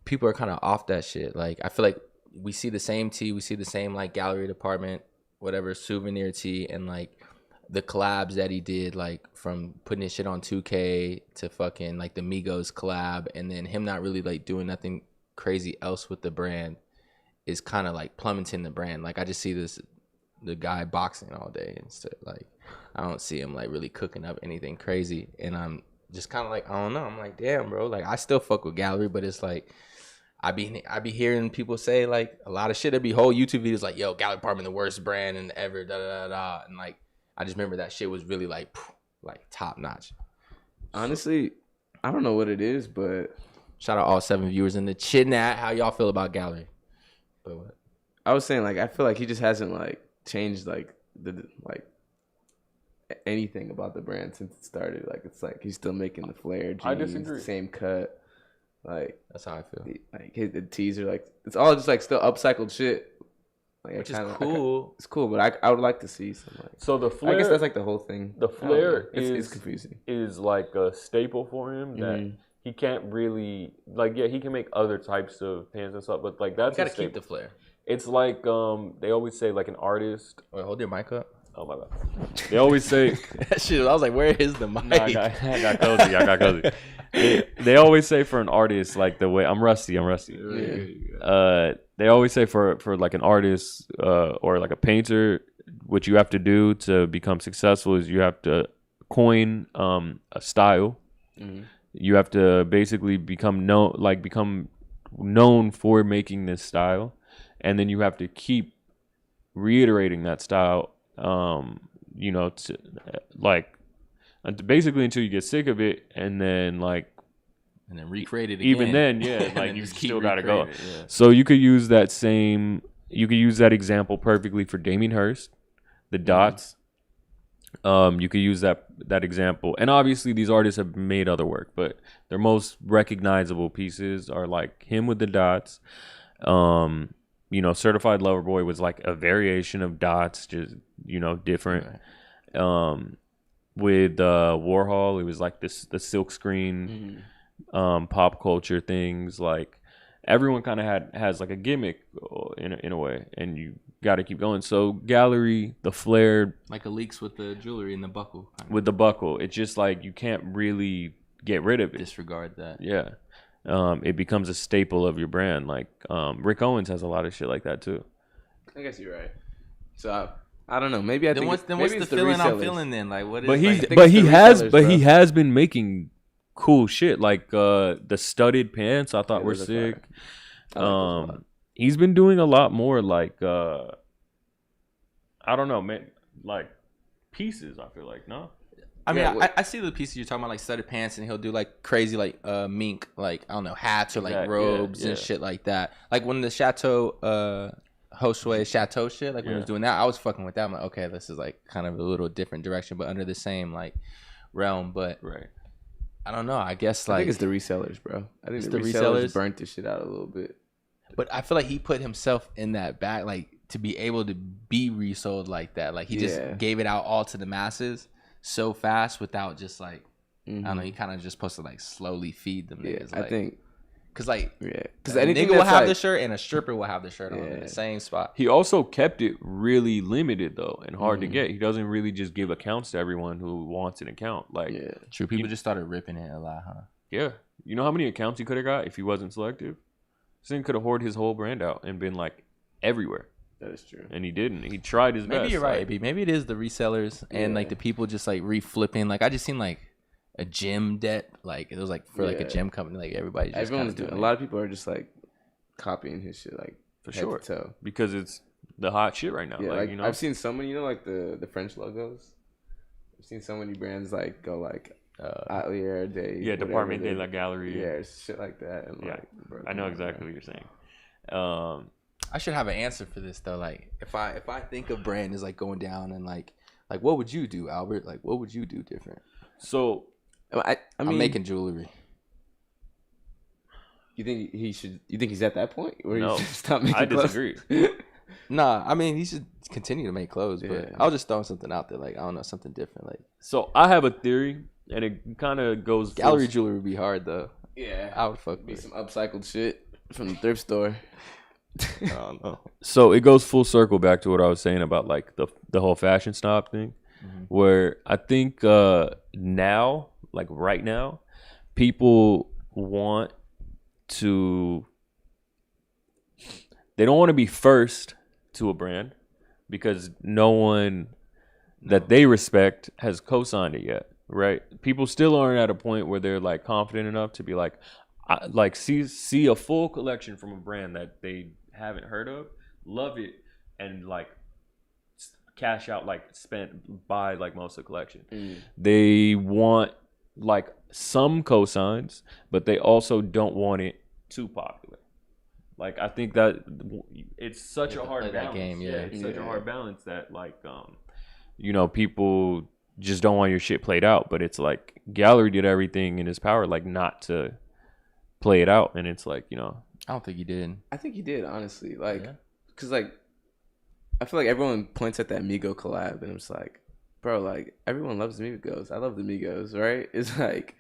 people are kind of off that shit. Like, I feel like we see the same tee, we see the same like gallery department, whatever souvenir tee, and like the collabs that he did, like from putting his shit on 2K to fucking like the Migos collab, and then him not really like doing nothing crazy else with the brand is kind of like plummeting the brand. Like, I just see the guy boxing all day instead. Like, I don't see him like really cooking up anything crazy, and I'm just kind of like, I don't know. I'm like, damn, bro. Like, I still fuck with gallery, but it's like I be hearing people say like a lot of shit. There'd be whole YouTube videos like, yo, gallery department the worst brand and ever, da da da da, and like I just remember that shit was really like top notch. Honestly, I don't know what it is, but shout out all 7 viewers in the chat. How y'all feel about gallery? But what? I was saying, like, I feel like he just hasn't like changed like the like anything about the brand since it started. Like, it's like he's still making the flare jeans, I disagree. The same cut. Like, that's how I feel. Like the tees are like, it's all just like still upcycled shit. Like, which is cool. It's cool, but I would like to see some like. So the flare, I guess that's like the whole thing. The flare it's confusing. Is like a staple for him that he can't really like. Yeah, he can make other types of pants and stuff, but like that's you gotta keep the flare. It's like they always say like an artist. Wait, hold your mic up. Oh my god. They always say that shit. I was like, where is the mic? No, I got cozy. They always say for an artist, like the way I'm rusty. Yeah. They always say for like an artist or like a painter, what you have to do to become successful is you have to coin a style. Mm-hmm. You have to basically become known for making this style, and then you have to keep reiterating that style. Basically until you get sick of it, and then recreate it again. Even then, yeah, like you still gotta go. Yeah. So you could use that example perfectly for Damien Hirst, the dots. You could use that example, and obviously these artists have made other work, but their most recognizable pieces are like him with the dots. Certified Lover Boy was like a variation of dots, just different. Right. With Warhol, it was like the silk screen, pop culture things. Like everyone kind of has like a gimmick in a way, and you got to keep going. So Gallery, the flared, like Alyx with the jewelry and the buckle. With the buckle, it's just like you can't really get rid of it. Disregard that. Yeah. It becomes a staple of your brand. Like Rick Owens has a lot of shit like that too. I guess you're right. So I don't know. Maybe I think what's the feeling I'm feeling then? Like what is? He has been making cool shit like the studded pants. I thought were sick. He's been doing a lot more like I don't know, man, like pieces. I feel like I mean, I see the pieces you're talking about, like studded pants, and he'll do like crazy, like mink, like I don't know, hats or like robes and shit like that. Like when the Chateau, Josue Chateau shit, like when he was doing that, I was fucking with that. I'm like, okay, this is like kind of a little different direction, but under the same like realm. But I don't know. I guess like I think it's the resellers, bro. I think the resellers burnt the shit out a little bit. But I feel like he put himself in that bag, like to be able to be resold like that. Like he just gave it out all to the masses so fast without just like I don't know. He kind of just supposed to like slowly feed them. Niggas, like, I think. Because a nigga will have the shirt and a stripper will have the shirt on in the same spot. He also kept it really limited though and hard to get. He doesn't really just give accounts to everyone who wants an account. Like true, people just started ripping it a lot, huh? Yeah, you know how many accounts he could have got if he wasn't selective? This thing could have hoarded his whole brand out and been like everywhere. That is true. And he didn't. He tried his best. Maybe you're right. Maybe it is the resellers and like the people just like reflipping. Like I just seen like a gym Dept, like it was like for like a gym company, like everyone's doing. A lot of people are just like copying his shit, like for sure, because it's the hot shit right now. Yeah, like I've seen so many, like the French logos. I've seen so many brands like go like Atelier Day, Department de la Galerie, shit like that. And like, bro, I know exactly what you're saying. I should have an answer for this though. Like if I think a brand is like going down and like what would you do, Albert? Like what would you do different? So. I mean, I'm making jewelry. You think he should? You think he's at that point where no, he should stop making clothes? I disagree. Nah, I mean he should continue to make clothes, but I was just throwing something out there, like I don't know, something different. Like so, I have a theory, and it kind of goes. Gallery jewelry would be hard though. Yeah, I would fuck with some upcycled shit from the thrift store. I don't know. So it goes full circle back to what I was saying about like the whole fashion snob thing, where I think now. Like right now, people want to. They don't want to be first to a brand because no one that they respect has co-signed it yet, right? People still aren't at a point where they're like confident enough to be like see a full collection from a brand that they haven't heard of, love it, and like cash out, like buy like most of the collection. They want like some cosigns, but they also don't want it too popular. Like I think that it's such a hard balance. Game, it's such a hard balance that like people just don't want your shit played out. But it's like Gallery did everything in his power like not to play it out, and it's like I don't think he did. I think he did, honestly. Like because like I feel like everyone points at that Migo collab, and it's like, bro, like everyone loves the Migos. I love the Migos, right? It's like,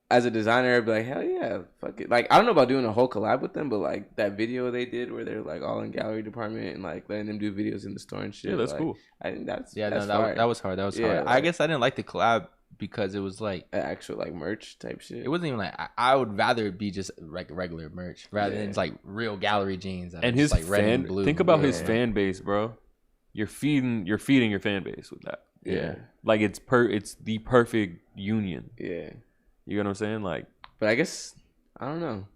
as a designer, I'd be like, hell yeah, fuck it. Like I don't know about doing a whole collab with them, but like that video they did where they're like all in gallery department and like letting them do videos in the store and shit. Yeah, that's like, cool. I think that was hard. That was hard. Like, I guess I didn't like the collab because it was like actual like merch type shit. It wasn't even like I would rather it be just like regular merch rather than it's like real gallery jeans and his like red and blue. Think about his fan base, bro. You're feeding your fan base with that. Yeah. Like it's the perfect union. Yeah. You know what I'm saying? Like, but I guess I don't know.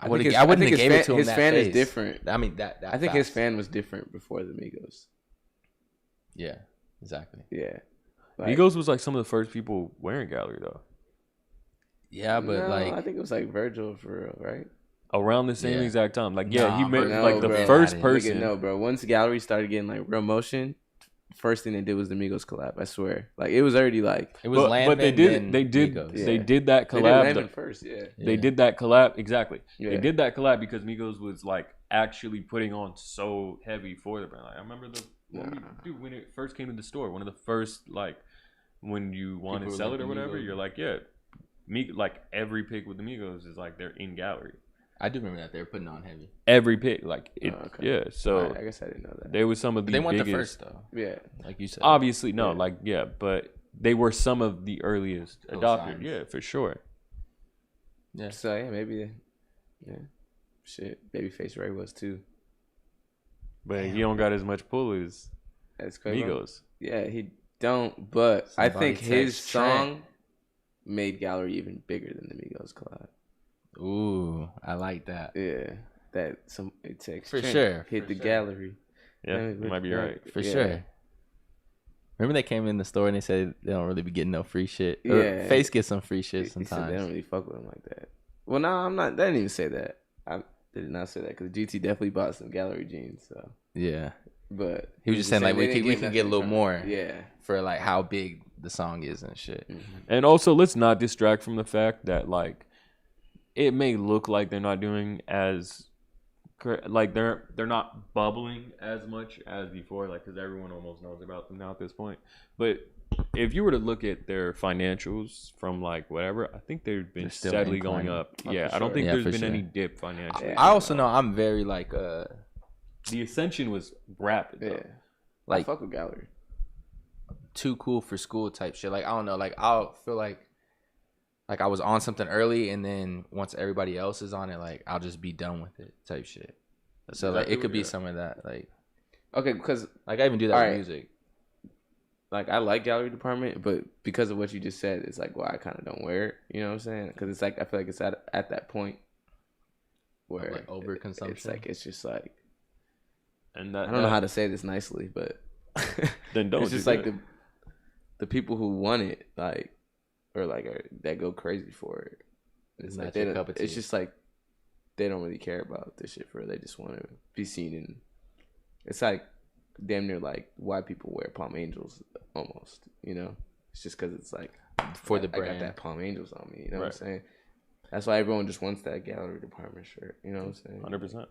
I wouldn't have gave it to him. His fan is different. I mean that I think his fan was different before the Migos. Yeah, exactly. Yeah. Like, Migos was like some of the first people wearing gallery though. Yeah, but like I think it was like Virgil for real, right? Around the same exact time. Like he made like the first person. No, bro. Once gallery started getting like real motion, first thing they did was the Migos collab. I swear, like it was already like it was Landman. But they did Migos. they did that collab. They did Landman first, yeah. They did that collab exactly. Yeah. They did that collab because Migos was like actually putting on so heavy for the brand. Like, I remember when it first came to the store, one of the first like when you want to sell it or whatever, you're like, yeah, like every pick with the Migos is like they're in gallery. I do remember that they were putting on heavy. Every pick, like it, yeah. So right, I guess I didn't know that. They were some of the they weren't biggest, the first though. Yeah, like you said. Obviously, no, but they were some of the earliest adopters. Yeah, for sure. Yeah. So yeah, maybe, shit, Babyface Ray was too. But he don't got as much pull as crazy. Migos. Yeah, he don't. But I think his song made gallery even bigger than the Migos collab. Ooh, I like that. Yeah, that it takes for sure hit the gallery. Yeah, you might be right for sure. Remember they came in the store and they said they don't really be getting no free shit. Yeah, Face gets some free shit sometimes. He said they don't really fuck with him like that. Well, no, I'm not. They didn't even say that. I did not say that because GT definitely bought some gallery jeans. So yeah, but he was just saying like we can get a little more. Yeah, for like how big the song is and shit. Mm-hmm. And also, let's not distract from the fact that like it may look like they're not doing as like they're not bubbling as much as before, like because everyone almost knows about them now at this point. But if you were to look at their financials from like whatever, I think they've been steadily going up. Yeah, I don't think there's been any dip financially. I also know I'm very like the ascension was rapid. Yeah, like I fuck with gallery. Too cool for school type shit. Like I don't know. Like I'll feel like I was on something early, and then once everybody else is on it, like I'll just be done with it type shit. So like it could be some of that. Like okay, because like I even do that with music. Like I like gallery department, but because of what you just said, it's like I kind of don't wear it. You know what I'm saying? Because it's like I feel like it's at that point where like overconsumption. It's like it's just like, and that, I don't know how to say this nicely, but then don't. It's just like the people who want it, like, or like that go crazy for it. It's like it's just like they don't really care about this shit for it. They just want to be seen in. It's like damn near like why people wear Palm Angels almost. You know, it's just because it's like for the brand. I got that Palm Angels on me. You know what I'm saying? That's why everyone just wants that gallery department shirt. You know what I'm saying?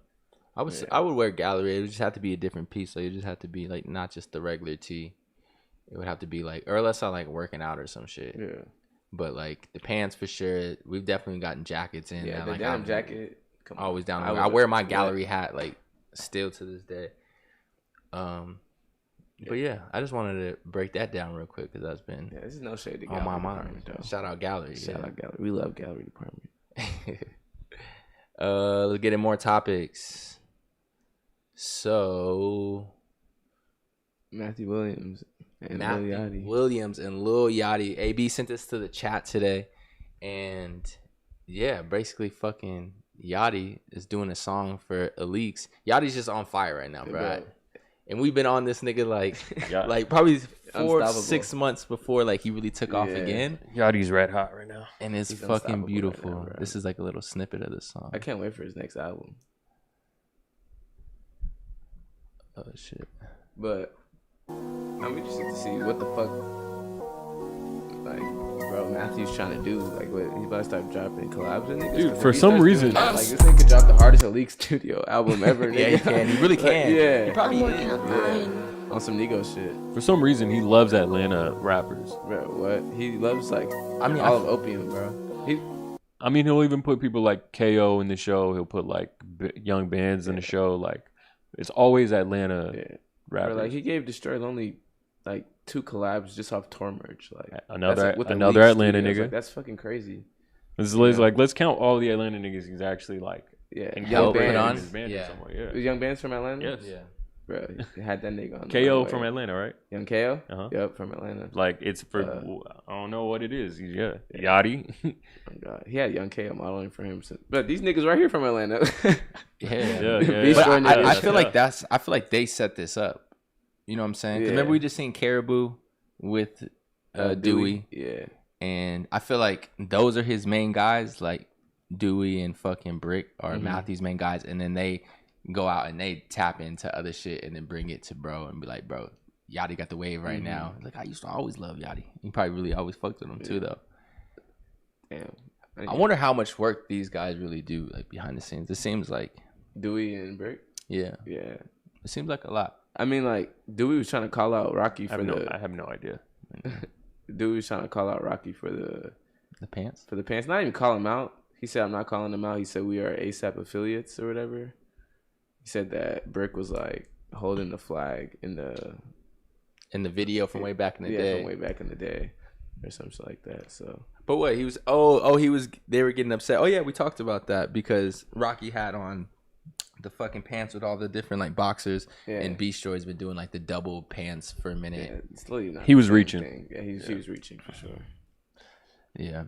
100%. I would wear gallery. It would just have to be a different piece. So you just have to be like not just the regular tee. It would have to be like, or unless I like working out or some shit. Yeah. But like the pants for sure. We've definitely gotten jackets in. Yeah, the like, denim jacket. Always down. I wear my gallery hat like still to this day. But yeah, I just wanted to break that down real quick because that's been this is no shade to on my mind. Shout out gallery. Shout out gallery. We love gallery department. Let's get in more topics. So Matthew Williams and Lil Yachty. AB sent this to the chat today, and yeah, basically fucking Yachty is doing a song for Alyx. Yachty's just on fire right now, bro. And we've been on this nigga like probably 4-6 months before like he really took off again. Yachty's red hot right now, and it's fucking beautiful. Right now, this is like a little snippet of the song. I can't wait for his next album. Oh shit! But I'm interested to see what the fuck, like, bro, Matthew's trying to do. Like, what he's about to start dropping collabs and niggas. Dude, for some reason, like this nigga could drop the hardest Alyx studio album ever. Yeah, he can. He really can. Yeah, he probably on some Nigo shit. For some reason, he loves Atlanta rappers. Bro, what? He loves like all of Opium, bro. He'll even put people like KO in the show. He'll put like young bands in the show. Like, it's always Atlanta rappers. Bro, like he gave Destroy Lonely like 2 collabs just off tour merch. Like another Atlanta nigga. Like, that's fucking crazy. It's like let's count all the Atlanta niggas he's actually like and Young Bands. Somewhere. Young Bands from Atlanta. Yes. Yeah. Bro, he had that nigga on. KO from Atlanta, right? Young KO? Yep, from Atlanta. Like, it's for, I don't know what it is. Yachty. Oh, God. He had Young KO modeling for him. But these niggas right here from Atlanta. But I feel like they set this up. You know what I'm saying? Because remember we just seen Caribou with Dewey. Yeah. And I feel like those are his main guys. Like, Dewey and fucking Brick are Matthew's main guys. And then they go out and they tap into other shit and then bring it to bro and be like, bro, Yachty got the wave right now. Like, I used to always love Yachty. You probably really always fucked with him too, though. Damn. I wonder how much work these guys really do, like behind the scenes. It seems like Dewey and Brick. Yeah. It seems like a lot. I mean, like Dewey was trying to call out Rocky for I have no idea. Dewey was trying to call out Rocky for the pants. For the pants, not even call him out. He said, "I'm not calling him out." He said, "We are ASAP affiliates or whatever." He said that Brick was like holding the flag in the video from way back in the day. Yeah, from way back in the day, or something like that. So, but what he was? They were getting upset. Oh yeah, we talked about that because Rocky had on the fucking pants with all the different like boxers, and Beast Joy's been doing like the double pants for a minute. Yeah, it's literally not he was reaching. Thing. Yeah, he was reaching for sure. Yeah.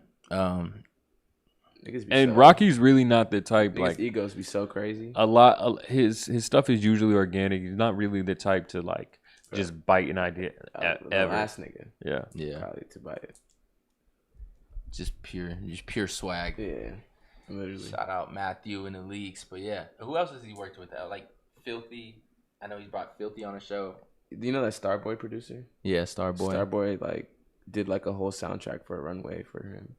And Rocky's really not the type like egos be so crazy. A lot his stuff is usually organic. He's not really the type to like just bite an idea ever. Last nigga. Yeah. Probably to bite it. Just pure swag. Yeah. Literally. Shout out Matthew and Alyx. But yeah, who else has he worked with? Like Filthy. I know he brought Filthy on a show. Do you know that Starboy producer? Yeah, Starboy. Starboy like did like a whole soundtrack for a Runway for him.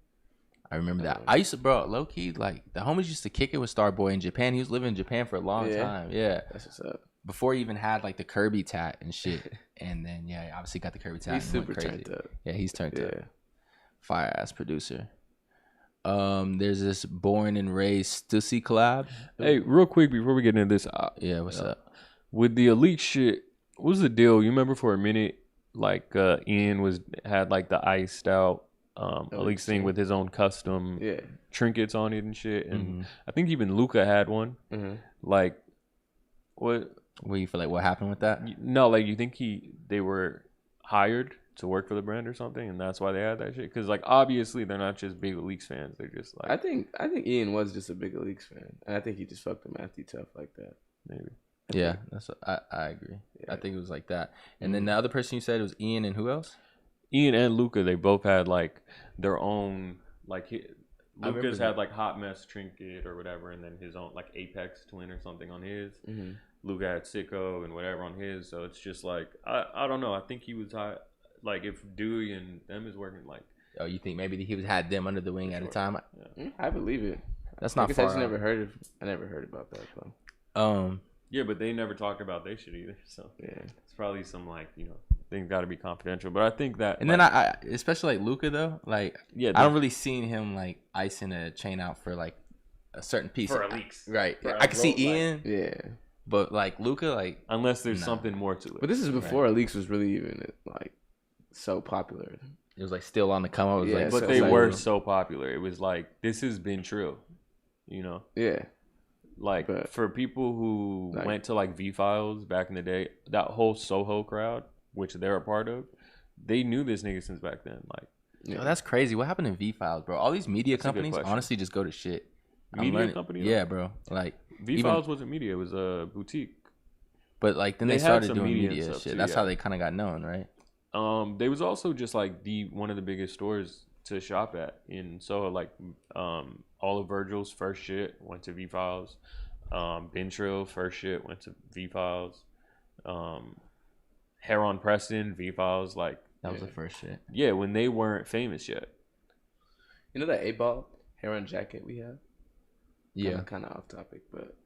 I remember that. I used to, bro, low key, like the homies used to kick it with Starboy in Japan. He was living in Japan for a long time. Yeah, that's what's up. Before he even had like the Kirby tat and shit, and then he obviously got the Kirby tat. He's super turned up. Yeah, he's turned up. Fire ass producer. There's this Born and Raised Stussy collab. Hey, real quick before we get into this, what's up with the Elite shit? What was the deal? You remember for a minute, like Ian had like the iced out Alyx thing with his own custom trinkets on it and shit, and I think even Luca had one. Like, what you feel like? What happened with that? No, like you think they were hired to work for the brand or something, and that's why they had that shit? Because like obviously they're not just big Alyx fans. They're just like I think Ian was just a big Alyx fan, and I think he just fucked with Matthew tough like that. Maybe. I agree. Yeah. I think it was like that. And then the other person you said was Ian and who else? Ian and Luca, they both had like their own like Luca's had like Hot Mess trinket or whatever, and then his own like Apex twin or something on his. Luca had Sicko and whatever on his. So it's just like I don't know. I think he was like if Dewey and them is working like. Oh, you think maybe he had them under the wing at a time? Yeah. I believe it. That's not far. I never heard about that though. Yeah, but they never talked about their shit either. So it's probably some like things got to be confidential. But I think that, and then I especially like Luca though, like I don't really seen him like icing a chain out for like a certain piece for Alyx, right? I can see Ian, but like Luca, like unless there's something more to it. But this is before Alyx was really even like so popular. It was like still on the come up. But so they were so popular. It was like this has been true, Yeah. Like for people who went to like V Files back in the day, that whole Soho crowd, which they're a part of, they knew this nigga since back then. Like, that's crazy. What happened in V Files, bro? All these media companies honestly just go to shit. Media companies? Yeah, bro. Like V Files wasn't media; it was a boutique. But like then they started doing media shit. That's how they kind of got known, right? They was also just like one of the biggest stores to shop at in Soho. Like all of Virgil's first shit went to V Files. Ben Trill first shit went to V Files. Heron Preston, V Files, like that was the first shit. Yeah, when they weren't famous yet. You know that 8-ball Heron jacket we have? Yeah, kind of off topic, but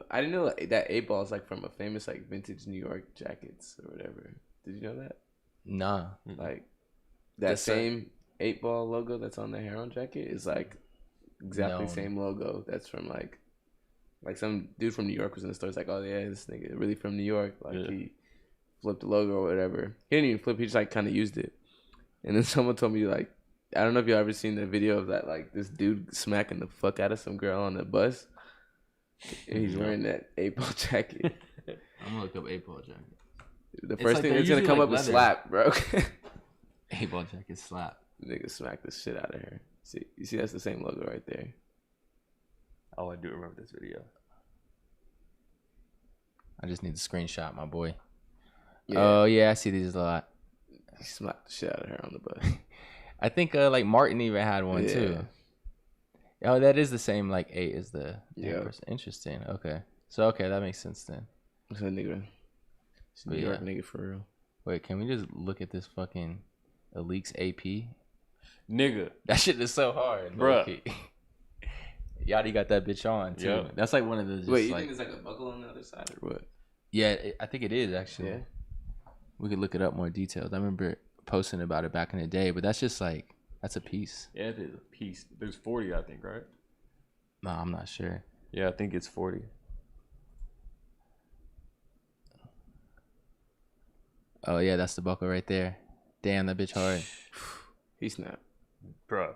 I didn't know that 8-ball is like from a famous like vintage New York jackets or whatever. Did you know that? Nah, like that same 8-ball logo that's on the Heron jacket is like exactly the same logo that's from like some dude from New York was in the store. It's like, oh yeah, this nigga really from New York. Like he flipped the logo or whatever. He didn't even flip. He just like kind of used it. And then someone told me like, I don't know if you ever seen the video of that like this dude smacking the fuck out of some girl on the bus. And he's wearing that 8-ball jacket. I'm gonna look up 8-ball jacket. The first thing that's gonna come up is slap, bro. 8-ball jacket slap. Nigga smack the shit out of her. See, you see that's the same logo right there. Oh, I do remember this video. I just need to screenshot, my boy. Yeah. Oh yeah, I see these a lot. He smacked the shit out of her on the bus. I think like Martin even had one too. Oh, that is the same. Like 8 is the person. Interesting. Okay, so that makes sense then. So nigga, It's a New York nigga for real. Wait, can we just look at this fucking Alyx AP? Nigga. That shit is so hard, bruh. Yachty got that bitch on too. Yep. That's like one of the. Wait, you think it's like a buckle on the other side or what? Yeah, I think it is actually. Yeah. We could look it up more detailed. I remember posting about it back in the day, but that's just like that's a piece. Yeah, it is a piece. There's 40, I think, right? No, I'm not sure. Yeah, I think it's 40. Oh yeah, that's the buckle right there. Damn, that bitch hard. He snapped. Bro,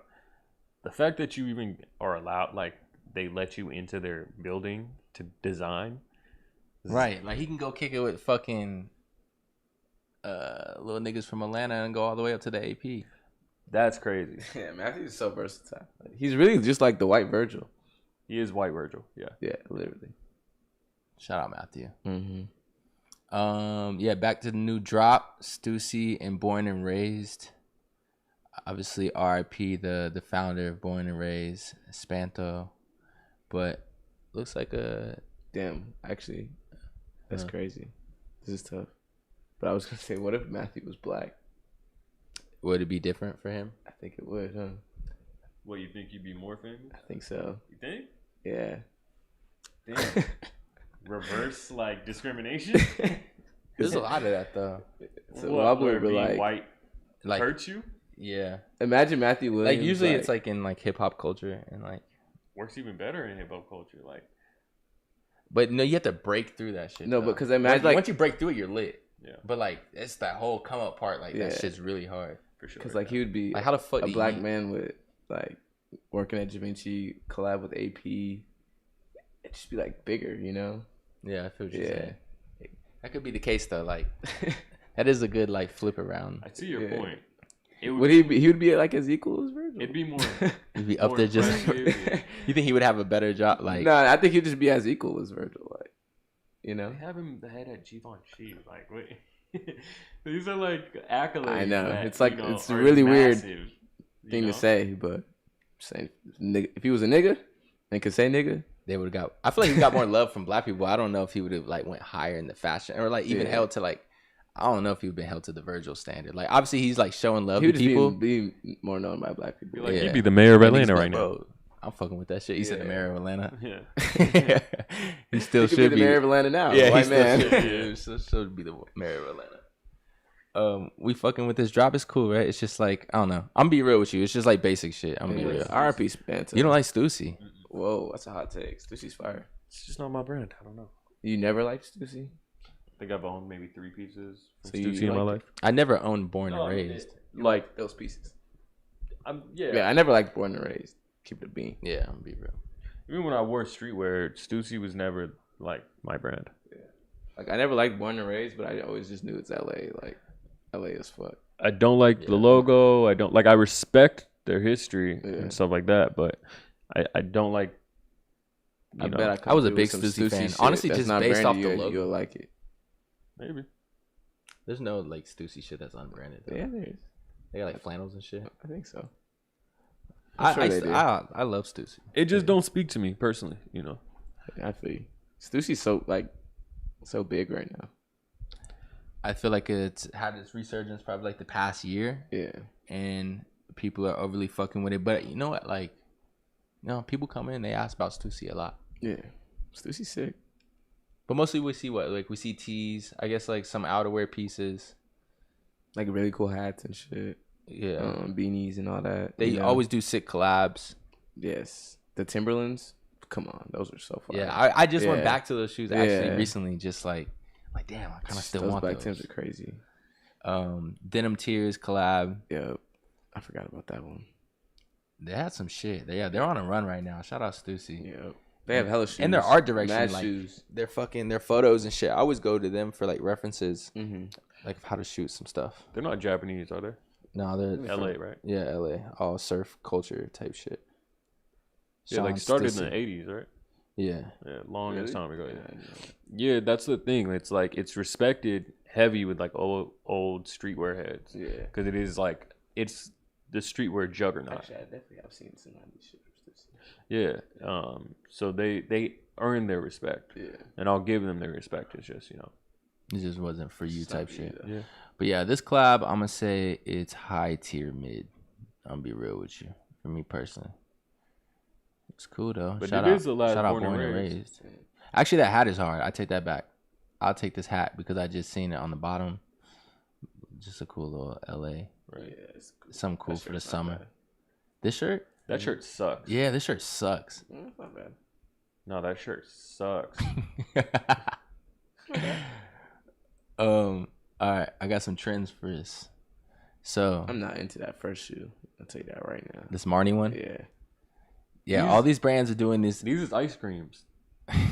the fact that you even are allowed, like, they let you into their building to design. Right, like he can go kick it with fucking little niggas from Atlanta and go all the way up to the AP. That's crazy. Yeah, Matthew's so versatile. He's really just like the white Virgil. He is white Virgil. Yeah. Yeah, literally. Shout out Matthew. Mm-hmm. Yeah, back to the new drop. Stussy and Born and Raised. Obviously, RIP the founder of Born and Raised, Spanto. But looks like a damn. Actually, that's crazy. This is tough. But I was gonna say, what if Matthew was black? Would it be different for him? I think it would, huh? What, you think you'd be more famous? I think so. You think? Yeah. Damn. Reverse like discrimination. There's a lot of that though. So wobbler, but being white hurts you. Yeah. Imagine Matthew Williams. Like usually it's like in like hip hop culture and like works even better in hip hop culture. Like, but no, you have to break through that shit. No, though. Because imagine like once you break through it, you're lit. Yeah. But like it's that whole come up part. Like that shit's really hard for sure. Because like he would be like how the fuck a black man with like working at Givenchy, collab with AP. It'd just be like bigger, you know? Yeah, I feel what you're saying. That could be the case though. Like that is a good like flip around. I see your point. He would be like as equal as Virgil. It'd be more. He'd be up there just. You think he would have a better job? Like no, I think he'd just be as equal as Virgil. Like, you know, they have him the head at Givenchy. Like, wait, these are like accolades. I know that, it's like it's a really weird thing to say, but I'm saying if he was a nigga and could say nigga, they would have got. I feel like he got more love from black people. I don't know if he would have like went higher in the fashion or like even held to like. I don't know if he would have been held to the Virgil standard. Like obviously he's like showing love to people. Be more known by black people. Like he'd be the mayor of Atlanta right now. I'm fucking with that shit. He said the mayor of Atlanta. Yeah. He still should be the mayor of Atlanta now. Yeah, white man. He still should be the mayor of Atlanta. We fucking with this drop. It's cool, right? It's just like I don't know. I'm gonna be real with you. It's just like basic shit. I'm gonna be real. RIP Spanto. You don't like Stussy? Whoa, that's a hot take. Stussy's fire. It's just not my brand. I don't know. You never liked Stussy? I think I've owned maybe 3 pieces from So Stussy in my life. I never owned Born and Raised. Like those pieces. Yeah, I never liked Born and Raised. Keep it a bean. Yeah, I'm gonna be real. Even when I wore streetwear, Stussy was never like my brand. Yeah. Like I never liked Born and Raised, but I always just knew it's LA. Like LA as fuck. I don't like the logo. I don't like. I respect their history and stuff like that, but I don't like. I was a big Stussy fan. Shit. Honestly, that's just based off the logo, you'll like it. Maybe. There's no like Stussy shit that's unbranded. Though. Yeah, there is. They got like flannels and shit. I think so. I love Stussy. It just don't speak to me personally, you know. I feel you. Stussy's so big right now. I feel like it's had its resurgence probably like the past year. Yeah. And people are overly fucking with it. But you know what? Like, people come in, they ask about Stussy a lot. Yeah. Stussy's sick. But mostly we see what? Like we see tees, I guess like some outerwear pieces. Like really cool hats and shit. Yeah. Beanies and all that. They always do sick collabs. Yes. The Timberlands. Come on. Those are so fun. Yeah. I just went back to those shoes actually recently. Just like damn, I kind of still want those. Black Tims are crazy. Denim Tears collab. Yep. I forgot about that one. They had some shit. They're on a run right now. Shout out Stussy. Yep. They have hella shoes. And their art direction, mad like shoes. their photos and shit. I always go to them for like references, like how to shoot some stuff. They're not Japanese, are they? No, they're LA, right? Yeah, LA. All surf culture type shit. Yeah, like started in the 80s, right? Yeah. Yeah, longest time ago. Yeah, that's the thing. It's like it's respected heavy with like old streetwear heads. Yeah. Because it is like it's the streetwear juggernaut. Actually, I definitely have seen some 90s shit. Yeah. So they earn their respect. Yeah. And I'll give them their respect. It's just, It just wasn't for you type shit. Yeah. But yeah, this collab, I'm gonna say it's high tier mid. I'm gonna be real with you. For me personally, it's cool though. But shout it out, is a lot shout of out born and raised. Actually, that hat is hard. I take that back. I'll take this hat because I just seen it on the bottom. Just a cool little LA. Right. Yeah, it's cool. Something cool for the summer. Bad. This shirt? That shirt sucks. Yeah, this shirt sucks. It's not bad. No, that shirt sucks. All right, I got some trends for this. So I'm not into that first shoe. I'll tell you that right now. this Marnie one? Yeah. All these brands are doing this. These is ice creams.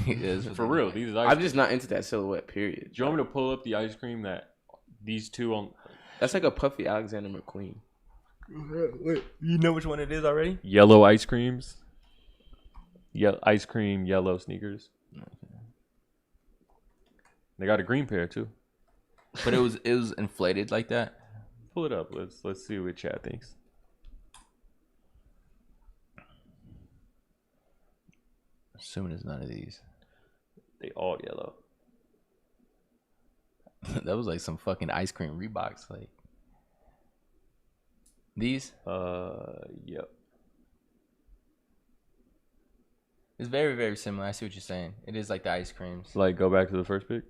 It For real, these is ice I'm just not into that silhouette, period. Do you want me to pull up the ice cream that these two on? That's like a puffy Alexander McQueen. Wait, you know which one it is already? Yellow ice creams. Yeah, ice cream, yellow sneakers. They got a green pair too. But it was inflated like that. Pull it up. Let's see what chat thinks. Assuming it's none of these. They all yellow. That was like some fucking ice cream Reeboks. Like these. Yep. It's very, very similar. I see what you're saying. It is like the ice creams. Like go back to the first pick.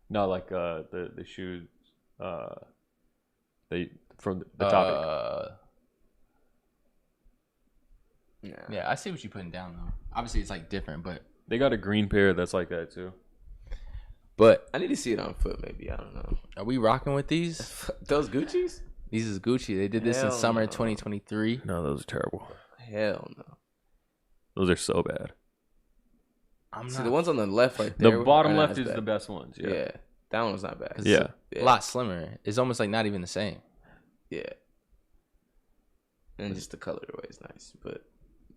No, like the shoes. They from the topic. Yeah, I see what you're putting down though. Obviously, it's like different, but They got a green pair that's like that too. But I need to see it on foot, maybe. I don't know. are we rocking with these? Those Gucci's? These is Gucci. They did this in Hell summer no. 2023. No, those are terrible. Hell no. Those are so bad. I'm See, not. the ones on the left right there. The bottom are not left as is bad. the best ones. Yeah. Yeah. That one's not bad. It's Yeah. a lot slimmer. It's almost like not even the same. Yeah. And just the colorway is nice. But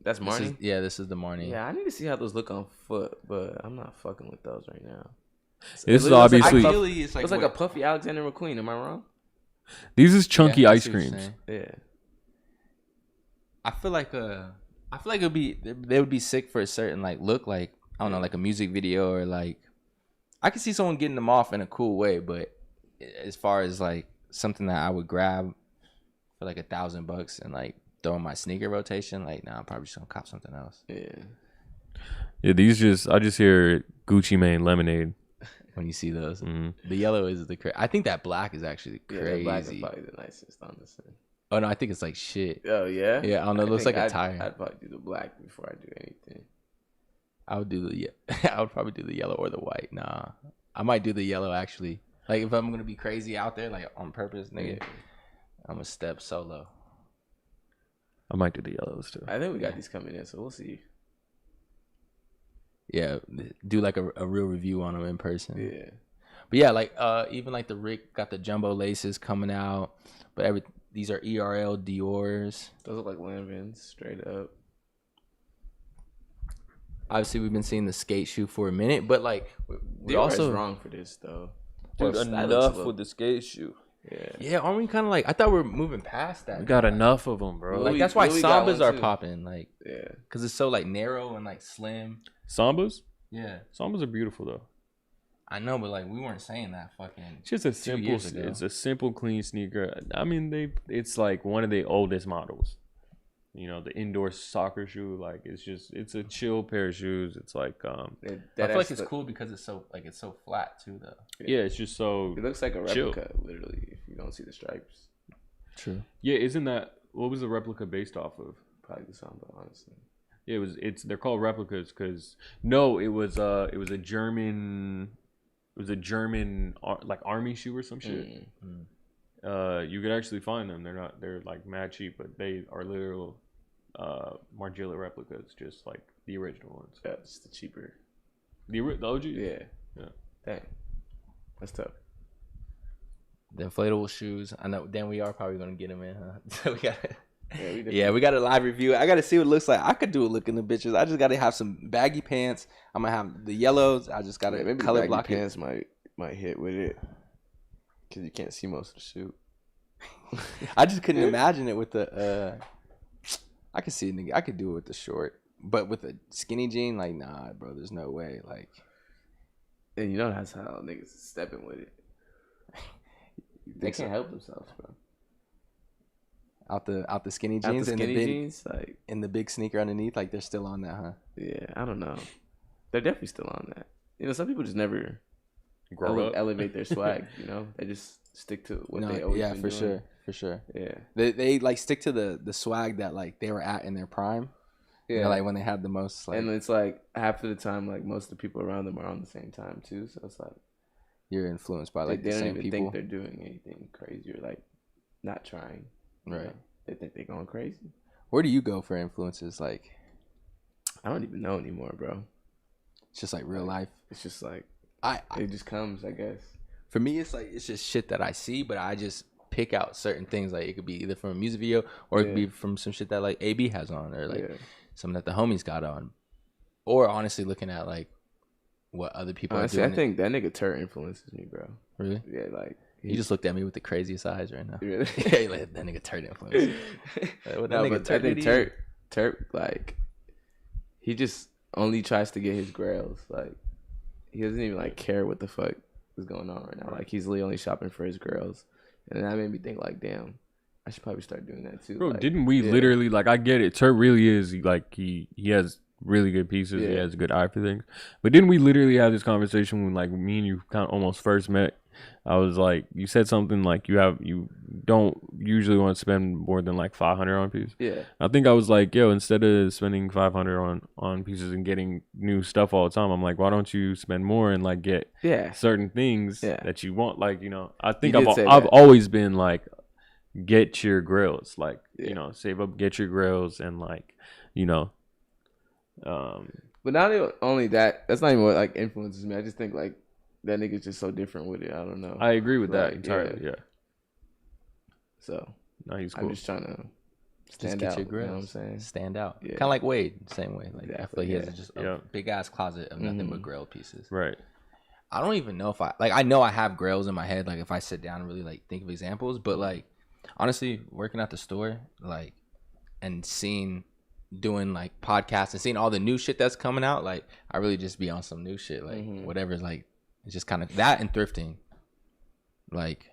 that's This Marnie? this is the Marnie. Yeah, I need to see how those look on foot, but I'm not fucking with those right now. This is It looks like obviously Ideally, it's like, It's like a puffy Alexander McQueen. Am I wrong? these is chunky Yeah, I ice see what you're creams. saying. Yeah. I feel like it'd be they would be sick for a certain like look, like I don't know, like a music video, or like I could see someone getting them off in a cool way, but as far as like something that I would grab for like $1,000 and like throw in my sneaker rotation, like nah, I'm probably just gonna cop something else. Yeah. Yeah, I just hear Gucci Mane lemonade. When you see those, Mhm. the yellow is the I think that black is actually Yeah, crazy. the black is probably the nicest, honestly. Oh no, I think it's like shit. Oh, yeah? Yeah, I don't know. It looks think like a I'd- tire. I'd probably do the black before I do anything. I would do I would probably do the yellow or the white. Nah, I might do the yellow actually. Like if I'm gonna be crazy out there, like on purpose, nigga, Yeah. I'm gonna step solo. I might do the yellows too. I think we got these coming in, so we'll see. Yeah, do like a real review on them in person. Yeah. But yeah, like even like the Rick got the jumbo laces coming out, but these are ERL Dior's. Those look like Lanvins, straight up. Obviously, we've been seeing the skate shoe for a minute, but like we Dior also is wrong for this, though. Dude, That looks a enough little- with the skate shoe. Yeah. yeah, aren't we kind of like I thought we were moving past that? We got enough of them, bro. Like Louis- that's why Louis got Sambas one, are too. popping, like Yeah. because it's so like narrow and like slim. Sambas? Yeah, Sambas are beautiful though. I know, but like we weren't saying that fucking. It's just a 2 simple. years ago. It's a simple, clean sneaker. I mean, it's like one of the oldest models. You know, the indoor soccer shoe. Like it's a chill pair of shoes. It's like I feel like it's cool because it's so flat too, though. yeah, it's just so. It looks like a chill. replica, literally, if you don't see the stripes. True. Yeah, isn't that what was the replica based off of? Probably the Samba, honestly. Yeah, they're called replicas because no, it was a German. It was a German like army shoe or some shit. You could actually find them. They're like mad cheap, but they are literal Margiela replicas, just like the original ones. Yeah, just the cheaper. The OG. Yeah. Yeah. Dang. That's tough. The inflatable shoes. I know. Then we are probably gonna get them in, huh? So we got. Yeah, we got a live review. I got to see what it looks like. I could do a look in the bitches. I just got to have some baggy pants. I'm gonna have the yellows. I just got to maybe color baggy block it. pants might hit with it because you can't see most of the shoe. I just couldn't imagine it with the. I could see, nigga. I could do it with the short, but with a skinny jean, like nah, bro. There's no way. Like And you know that's how niggas is stepping with it. They can't help themselves, bro. Out the skinny jeans, jeans, like in the big sneaker underneath, like they're still on that, huh? Yeah, I don't know. They're definitely still on that. You know, some people just never elevate their swag. You know, they just stick to what they always been doing. For sure. Yeah, they like stick to the swag that like they were at in their prime. Yeah, you know, like when they had the most. Like, and it's like half of the time, like most of the people around them are on the same time too. So it's like you're influenced by like they the don't same even people. think they're doing anything crazy or like not trying. Right. Know? They think they're going crazy. Where do you go for influences? Like, I don't even know anymore, bro. It's just like real life. It's just like it just comes, I guess. For me, it's like it's just shit that I see, but I just pick out certain things. Like it could be either from a music video or it could be from some shit that like AB has on or like something that the homies got on, or honestly looking at like what other people are doing. I think that nigga Turt influences me, bro. Really? Yeah, like you just looked at me with the craziest eyes right now. Really? Yeah, like, that nigga Turt influences. I think Turt like he just only tries to get his grails. Like he doesn't even like care what the fuck is going on right now. Like he's literally only shopping for his girls, and that made me think like, damn, I should probably start doing that too. Bro, like, didn't we literally like? I get it. Turt really is like he has really good pieces. He has a good eye for things. But didn't we literally have this conversation when like me and you kind of almost first met? I was like, you said something like you don't usually want to spend more than like 500 on pieces. Yeah. I think I was like, yo, instead of spending 500 on pieces and getting new stuff all the time, I'm like, why don't you spend more and like get certain things that you want? Like, you know, I think I've always been like, get your grills, like, you know, save up, get your grills, and like, you know. But not only that, that's not even what like influences me. I just think like that nigga's just so different with it. I don't know. I agree with that entirely. Yeah. So no, he's cool. I'm just trying to stand out. You know what I'm saying? Stand out. Yeah. Kind of like Wade, same way. Like I feel like he has just a big ass closet of nothing but grill pieces. Right. I don't even know if I know I have grills in my head. Like if I sit down and really like think of examples, but like honestly, working at the store, like and doing like podcasts and seeing all the new shit that's coming out, like I really just be on some new shit, like whatever's like it's just kind of that and thrifting. Like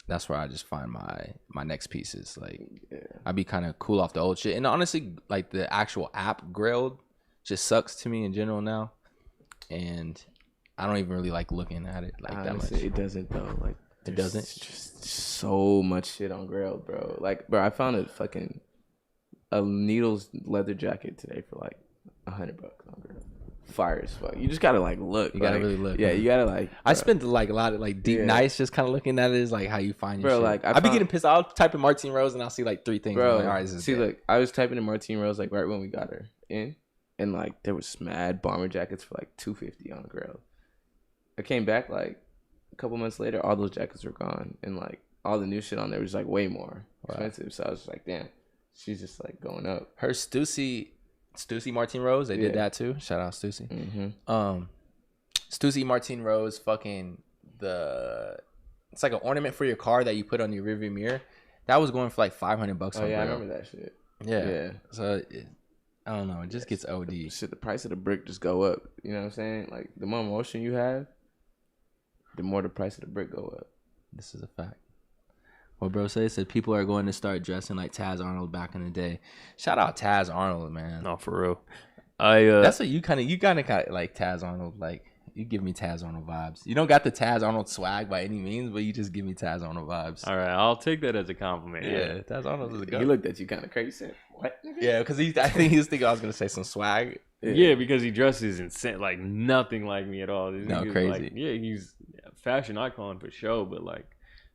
that's where I just find my next pieces. Like I'd be kind of cool off the old shit. And honestly, like the actual app grilled just sucks to me in general now. And I don't even really like looking at it like honestly, that much. It doesn't though. Like it doesn't. Just so much shit on Grail, bro. Like, bro, I found a Needles leather jacket today for like $100 on Grail. Fire as fuck. You just gotta like look. You gotta really look. Yeah, you gotta like. Bro. I spent like a lot of like deep nights just kind of looking at it. Is like how you find your shit. Like I be getting pissed. I'll type in Martine Rose and I'll see like 3 things. Bro, like, all right, this is see, look, I was typing in Martine Rose like right when we got her in, and like there was mad bomber jackets for like $250 on Grail. I came back like a couple months later, all those jackets were gone, and like all the new shit on there was like way more expensive. So I was just like, damn, she's just like going up. Her Stussy Martine Rose, they did that too. Shout out Stussy. Stussy Martine Rose, fucking it's like an ornament for your car that you put on your rearview mirror. That was going for like $500. Oh yeah, I remember that shit. Yeah. So I don't know, it just gets OD. Shit, the price of the brick just go up. You know what I'm saying? Like the more motion you have, the more the price of the brick go up. This is a fact. What bro said people are going to start dressing like Taz Arnold back in the day. Shout out Taz Arnold, man. No, for real. That's what you kind of like Taz Arnold. Like you give me Taz Arnold vibes. You don't got the Taz Arnold swag by any means, but you just give me Taz Arnold vibes. All right, I'll take that as a compliment. Yeah, Taz Arnold is a good. He looked at you kind of crazy. What? Yeah, because I think he was thinking I was gonna say some swag. Yeah, because he dresses insane, like nothing like me at all. No, crazy. Like, yeah, he's a fashion icon for sure, but like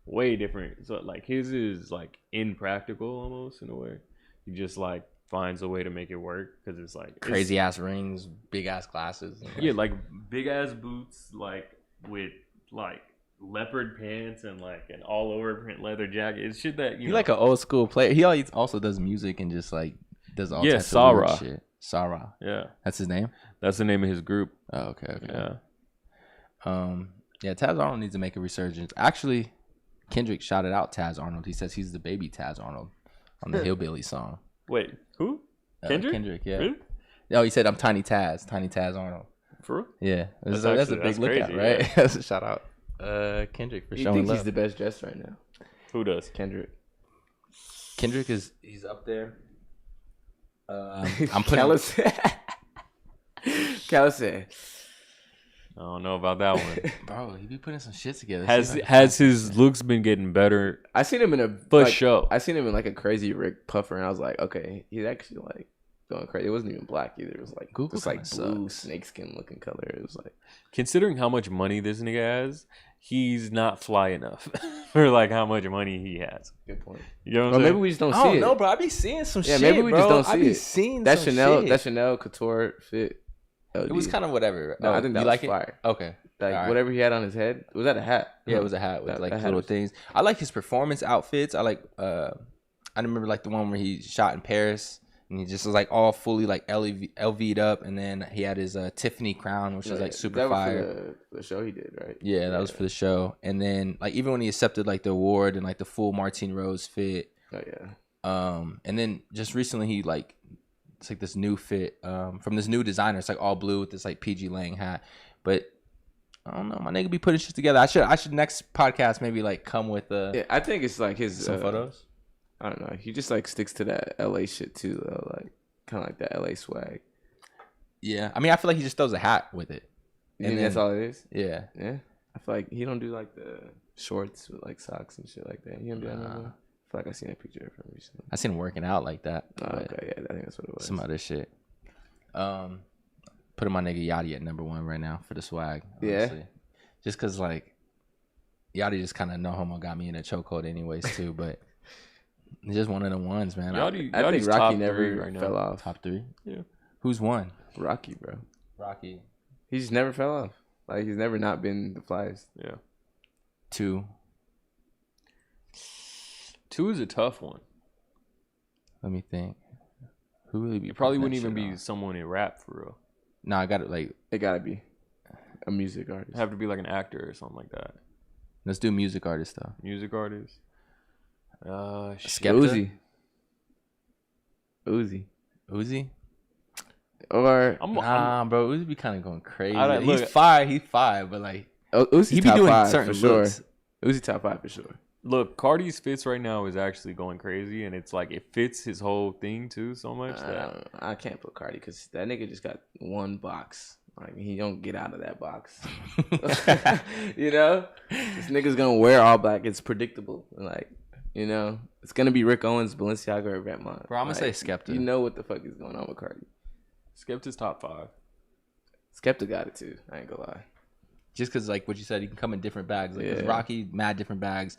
way different. So like his is like impractical almost in a way. He just like finds a way to make it work because it's like crazy ass rings, big ass glasses. Yeah, like big ass boots, like with like leopard pants and like an all over print leather jacket. It's shit that you like an old school player. He also does music and just like does all types of weird shit. Sarah. Yeah. That's his name? That's the name of his group. Oh, okay. Yeah. Yeah, Taz Arnold needs to make a resurgence. Actually, Kendrick shouted out Taz Arnold. He says he's the baby Taz Arnold on the Hillbilly song. Wait, who? Kendrick? Kendrick, yeah. Really? No, he said I'm Tiny Taz Arnold. For real? Yeah, that's a big lookout, crazy, right? Yeah. That's a shout out. Kendrick for He showing thinks love. he's the best dressed right now. Who does? Kendrick. Kendrick he's up there. I'm putting. Khalid. I don't know about that one. Bro, he be putting some shit together. Has his looks been getting better? I seen him in show. I seen him in like a crazy Rick puffer, and I was like, okay, he's actually like going crazy. It wasn't even black either. It was like Google this like blue sucks. snakeskin looking color. It was like, Considering how much money this nigga has, he's not fly enough for like how much money he has. good point. You know what Or I'm maybe saying? we just don't I see don't it. know, bro. I be seeing some shit. Maybe we bro. just don't see I be it. seeing That some Chanel, shit. that Chanel couture fit. LD. It was kind of whatever. No, I think that you was like fire. it? Okay. Like Alright. whatever he had on his head. Was that a hat? Yeah, it was a hat with That like hat little was- things. I like his performance outfits. I like. I remember like the one where he shot in Paris, and he just was like all fully like LV'd up, and then he had his Tiffany crown, which was like super that was fire. for the show he did, right? Yeah, that was for the show. And then like even when he accepted like the award and like the full Martine Rose fit. Oh yeah. And then just recently he like it's like this new fit from this new designer. It's like all blue with this like PG Lang hat. But I don't know, my nigga be putting shit together. I should next podcast maybe like come with Yeah, I think it's like his some photos. I don't know. He just like sticks to that LA shit too, though. Like kind of like that LA swag. Yeah, I mean I feel like he just throws a hat with it. You think that's all it is? Yeah. Yeah. I feel like he don't do like the shorts with like socks and shit like that. He don't do that no more. I feel like I seen a picture of him recently. I seen him working out like that. Oh, but okay, yeah, I think that's what it was. some other shit. Putting my nigga Yachty at number 1 right now for the swag. Honestly. Yeah. Just cause like Yachty just kind of no homo got me in a chokehold anyways too, but it's just one of the ones, man. I think Yachty's Rocky top never three right now. fell off. Top 3. Yeah. Who's won? Rocky, bro. Rocky. He just never fell off. Like he's never not been the flyest. Yeah. 2. 2 is a tough one. Let me think. Who really be? It probably putting wouldn't that even shit be on? someone in rap for real. No, I got it. Like, It gotta be a music artist. It'd have to be like an actor or something like that. let's do music artist though. Music artist. Skepta? Uzi. Uzi? Or Nah, bro. Uzi be kind of going crazy. I don't- He's look- fire. He's fire, but like Uzi he be top doing 5 certain for sure. looks. Uzi top 5 for sure. Look, Cardi's fits right now is actually going crazy, and it's like it fits his whole thing too so much that I can't put Cardi because that nigga just got one box. Like he don't get out of that box. You know, this nigga's gonna wear all black. It's predictable. Like you know, it's gonna be Rick Owens, Balenciaga, or Vetements. Bro, I'm gonna Like, say Skepta. You know what the fuck is going on with Cardi? Skepta's top 5. Skepta got it too. I ain't gonna lie. Just because, like what you said, he can come in different bags. Like 'cause Yeah. Rocky, mad different bags.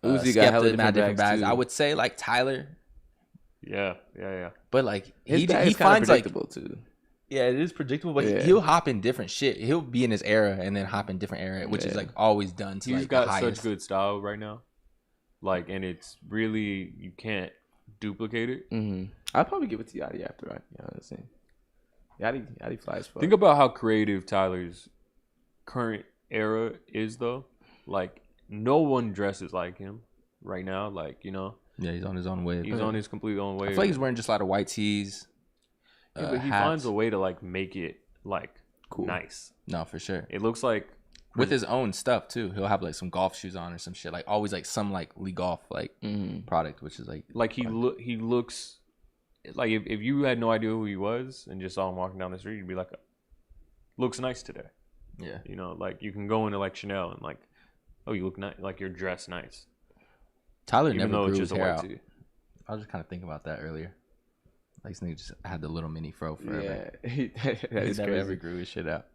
Uzi got hella Skepta, mad different bags. too. I would say like Tyler, Yeah. but like His bag he is kind of finds like predictable too. yeah, it is predictable, but Yeah. he'll hop in different shit. He'll be in his era and then hop in different era, which is Yeah. like always done to He's like got the highest. such good style right now. Like, and it's really, you can't duplicate it. I'd probably give it to Yachty after Rocky. Honestly, Yachty flies. Fuck. Think about how creative Tyler's current era is, though. Like, no one dresses like him right now. Like, you know, Yeah, he's on his own wave. he's on his complete own way. I feel like he's wearing just a lot of white tees. Yeah, but he hats. finds a way to like make it like Cool. nice. No, for sure. It looks like With his own stuff too. He'll have like some golf shoes on or some shit. Like always like some like Lee Golf like product, which is like he looks like if you had no idea who he was and just saw him walking down the street, you'd be like, looks nice today. yeah. You know, like you can go into like Chanel and like, oh, you look nice, like you're dressed nice, Tyler even never though grew it's his just a hair white out. tee. I was just kind of thinking about that earlier. Like this nigga just had the little mini fro forever. Yeah, He that's never crazy. ever grew his shit out.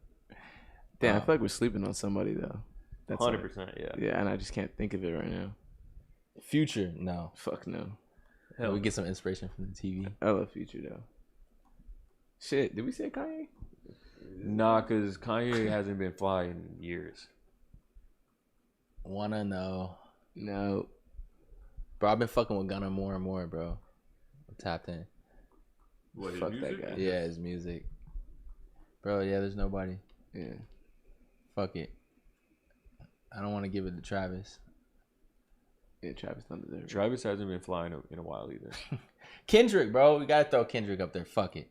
Damn, I feel like we're sleeping on somebody though. That's 100%, yeah. Yeah, and I just can't think of it right now. Future, no. Fuck no. Hell, We get some inspiration from the TV. I love Future though. Shit, did we say Kanye? nah, because Kanye hasn't been fly in years. Wanna know, No. bro? I've been fucking with Gunna more and more, bro. I'm tapped in. What, Fuck that guy. Yeah, his music, bro. Yeah, there's nobody. Yeah. Fuck it. I don't want to give it to Travis. Yeah, Travis don't deserve it. Travis hasn't been flying in a while either. Kendrick, bro. We gotta throw Kendrick up there. Fuck it.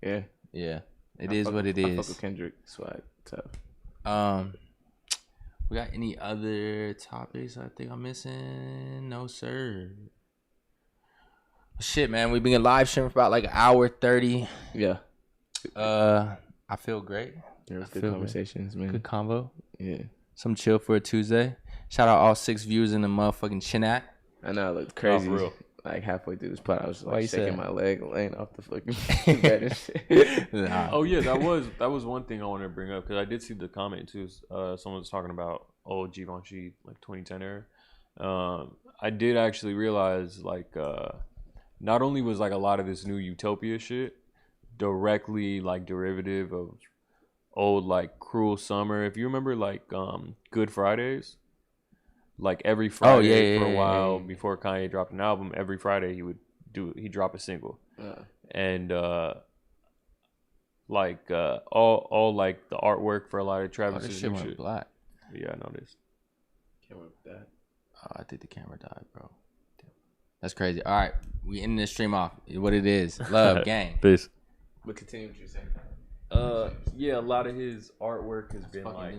Yeah. Yeah. It is what it is. I fuck with Kendrick swag. Tough. We got any other topics I think I'm missing? No, sir. Shit, man. We've been live streaming for about like an hour 30. Yeah. I feel great. There was good conversations, man. Good convo. Yeah. Some chill for a Tuesday. Shout out all 6 viewers in the motherfucking Chinat. I know, I looked crazy. Oh, for real. Like halfway through this pod, I was Why like you shaking say my leg, laying off the fucking bed and shit. Nah. Oh yeah, that was one thing I wanted to bring up because I did see the comment too. Someone was talking about Givenchy like 2010 era. I did actually realize like not only was like a lot of this new Utopia shit directly like derivative of old like Cruel Summer. If you remember like Good Fridays, like every Friday for a while before Kanye dropped an album, every Friday he'd drop a single. And like all like the artwork for a lot of Travis's shit new went shit. black. Yeah, I noticed. Can't work with that. Oh, I think the camera died, bro. That's crazy. All right, we ending this stream off. What it is, love, gang. Peace. But continue what you're saying. Yeah, a lot of his artwork has been like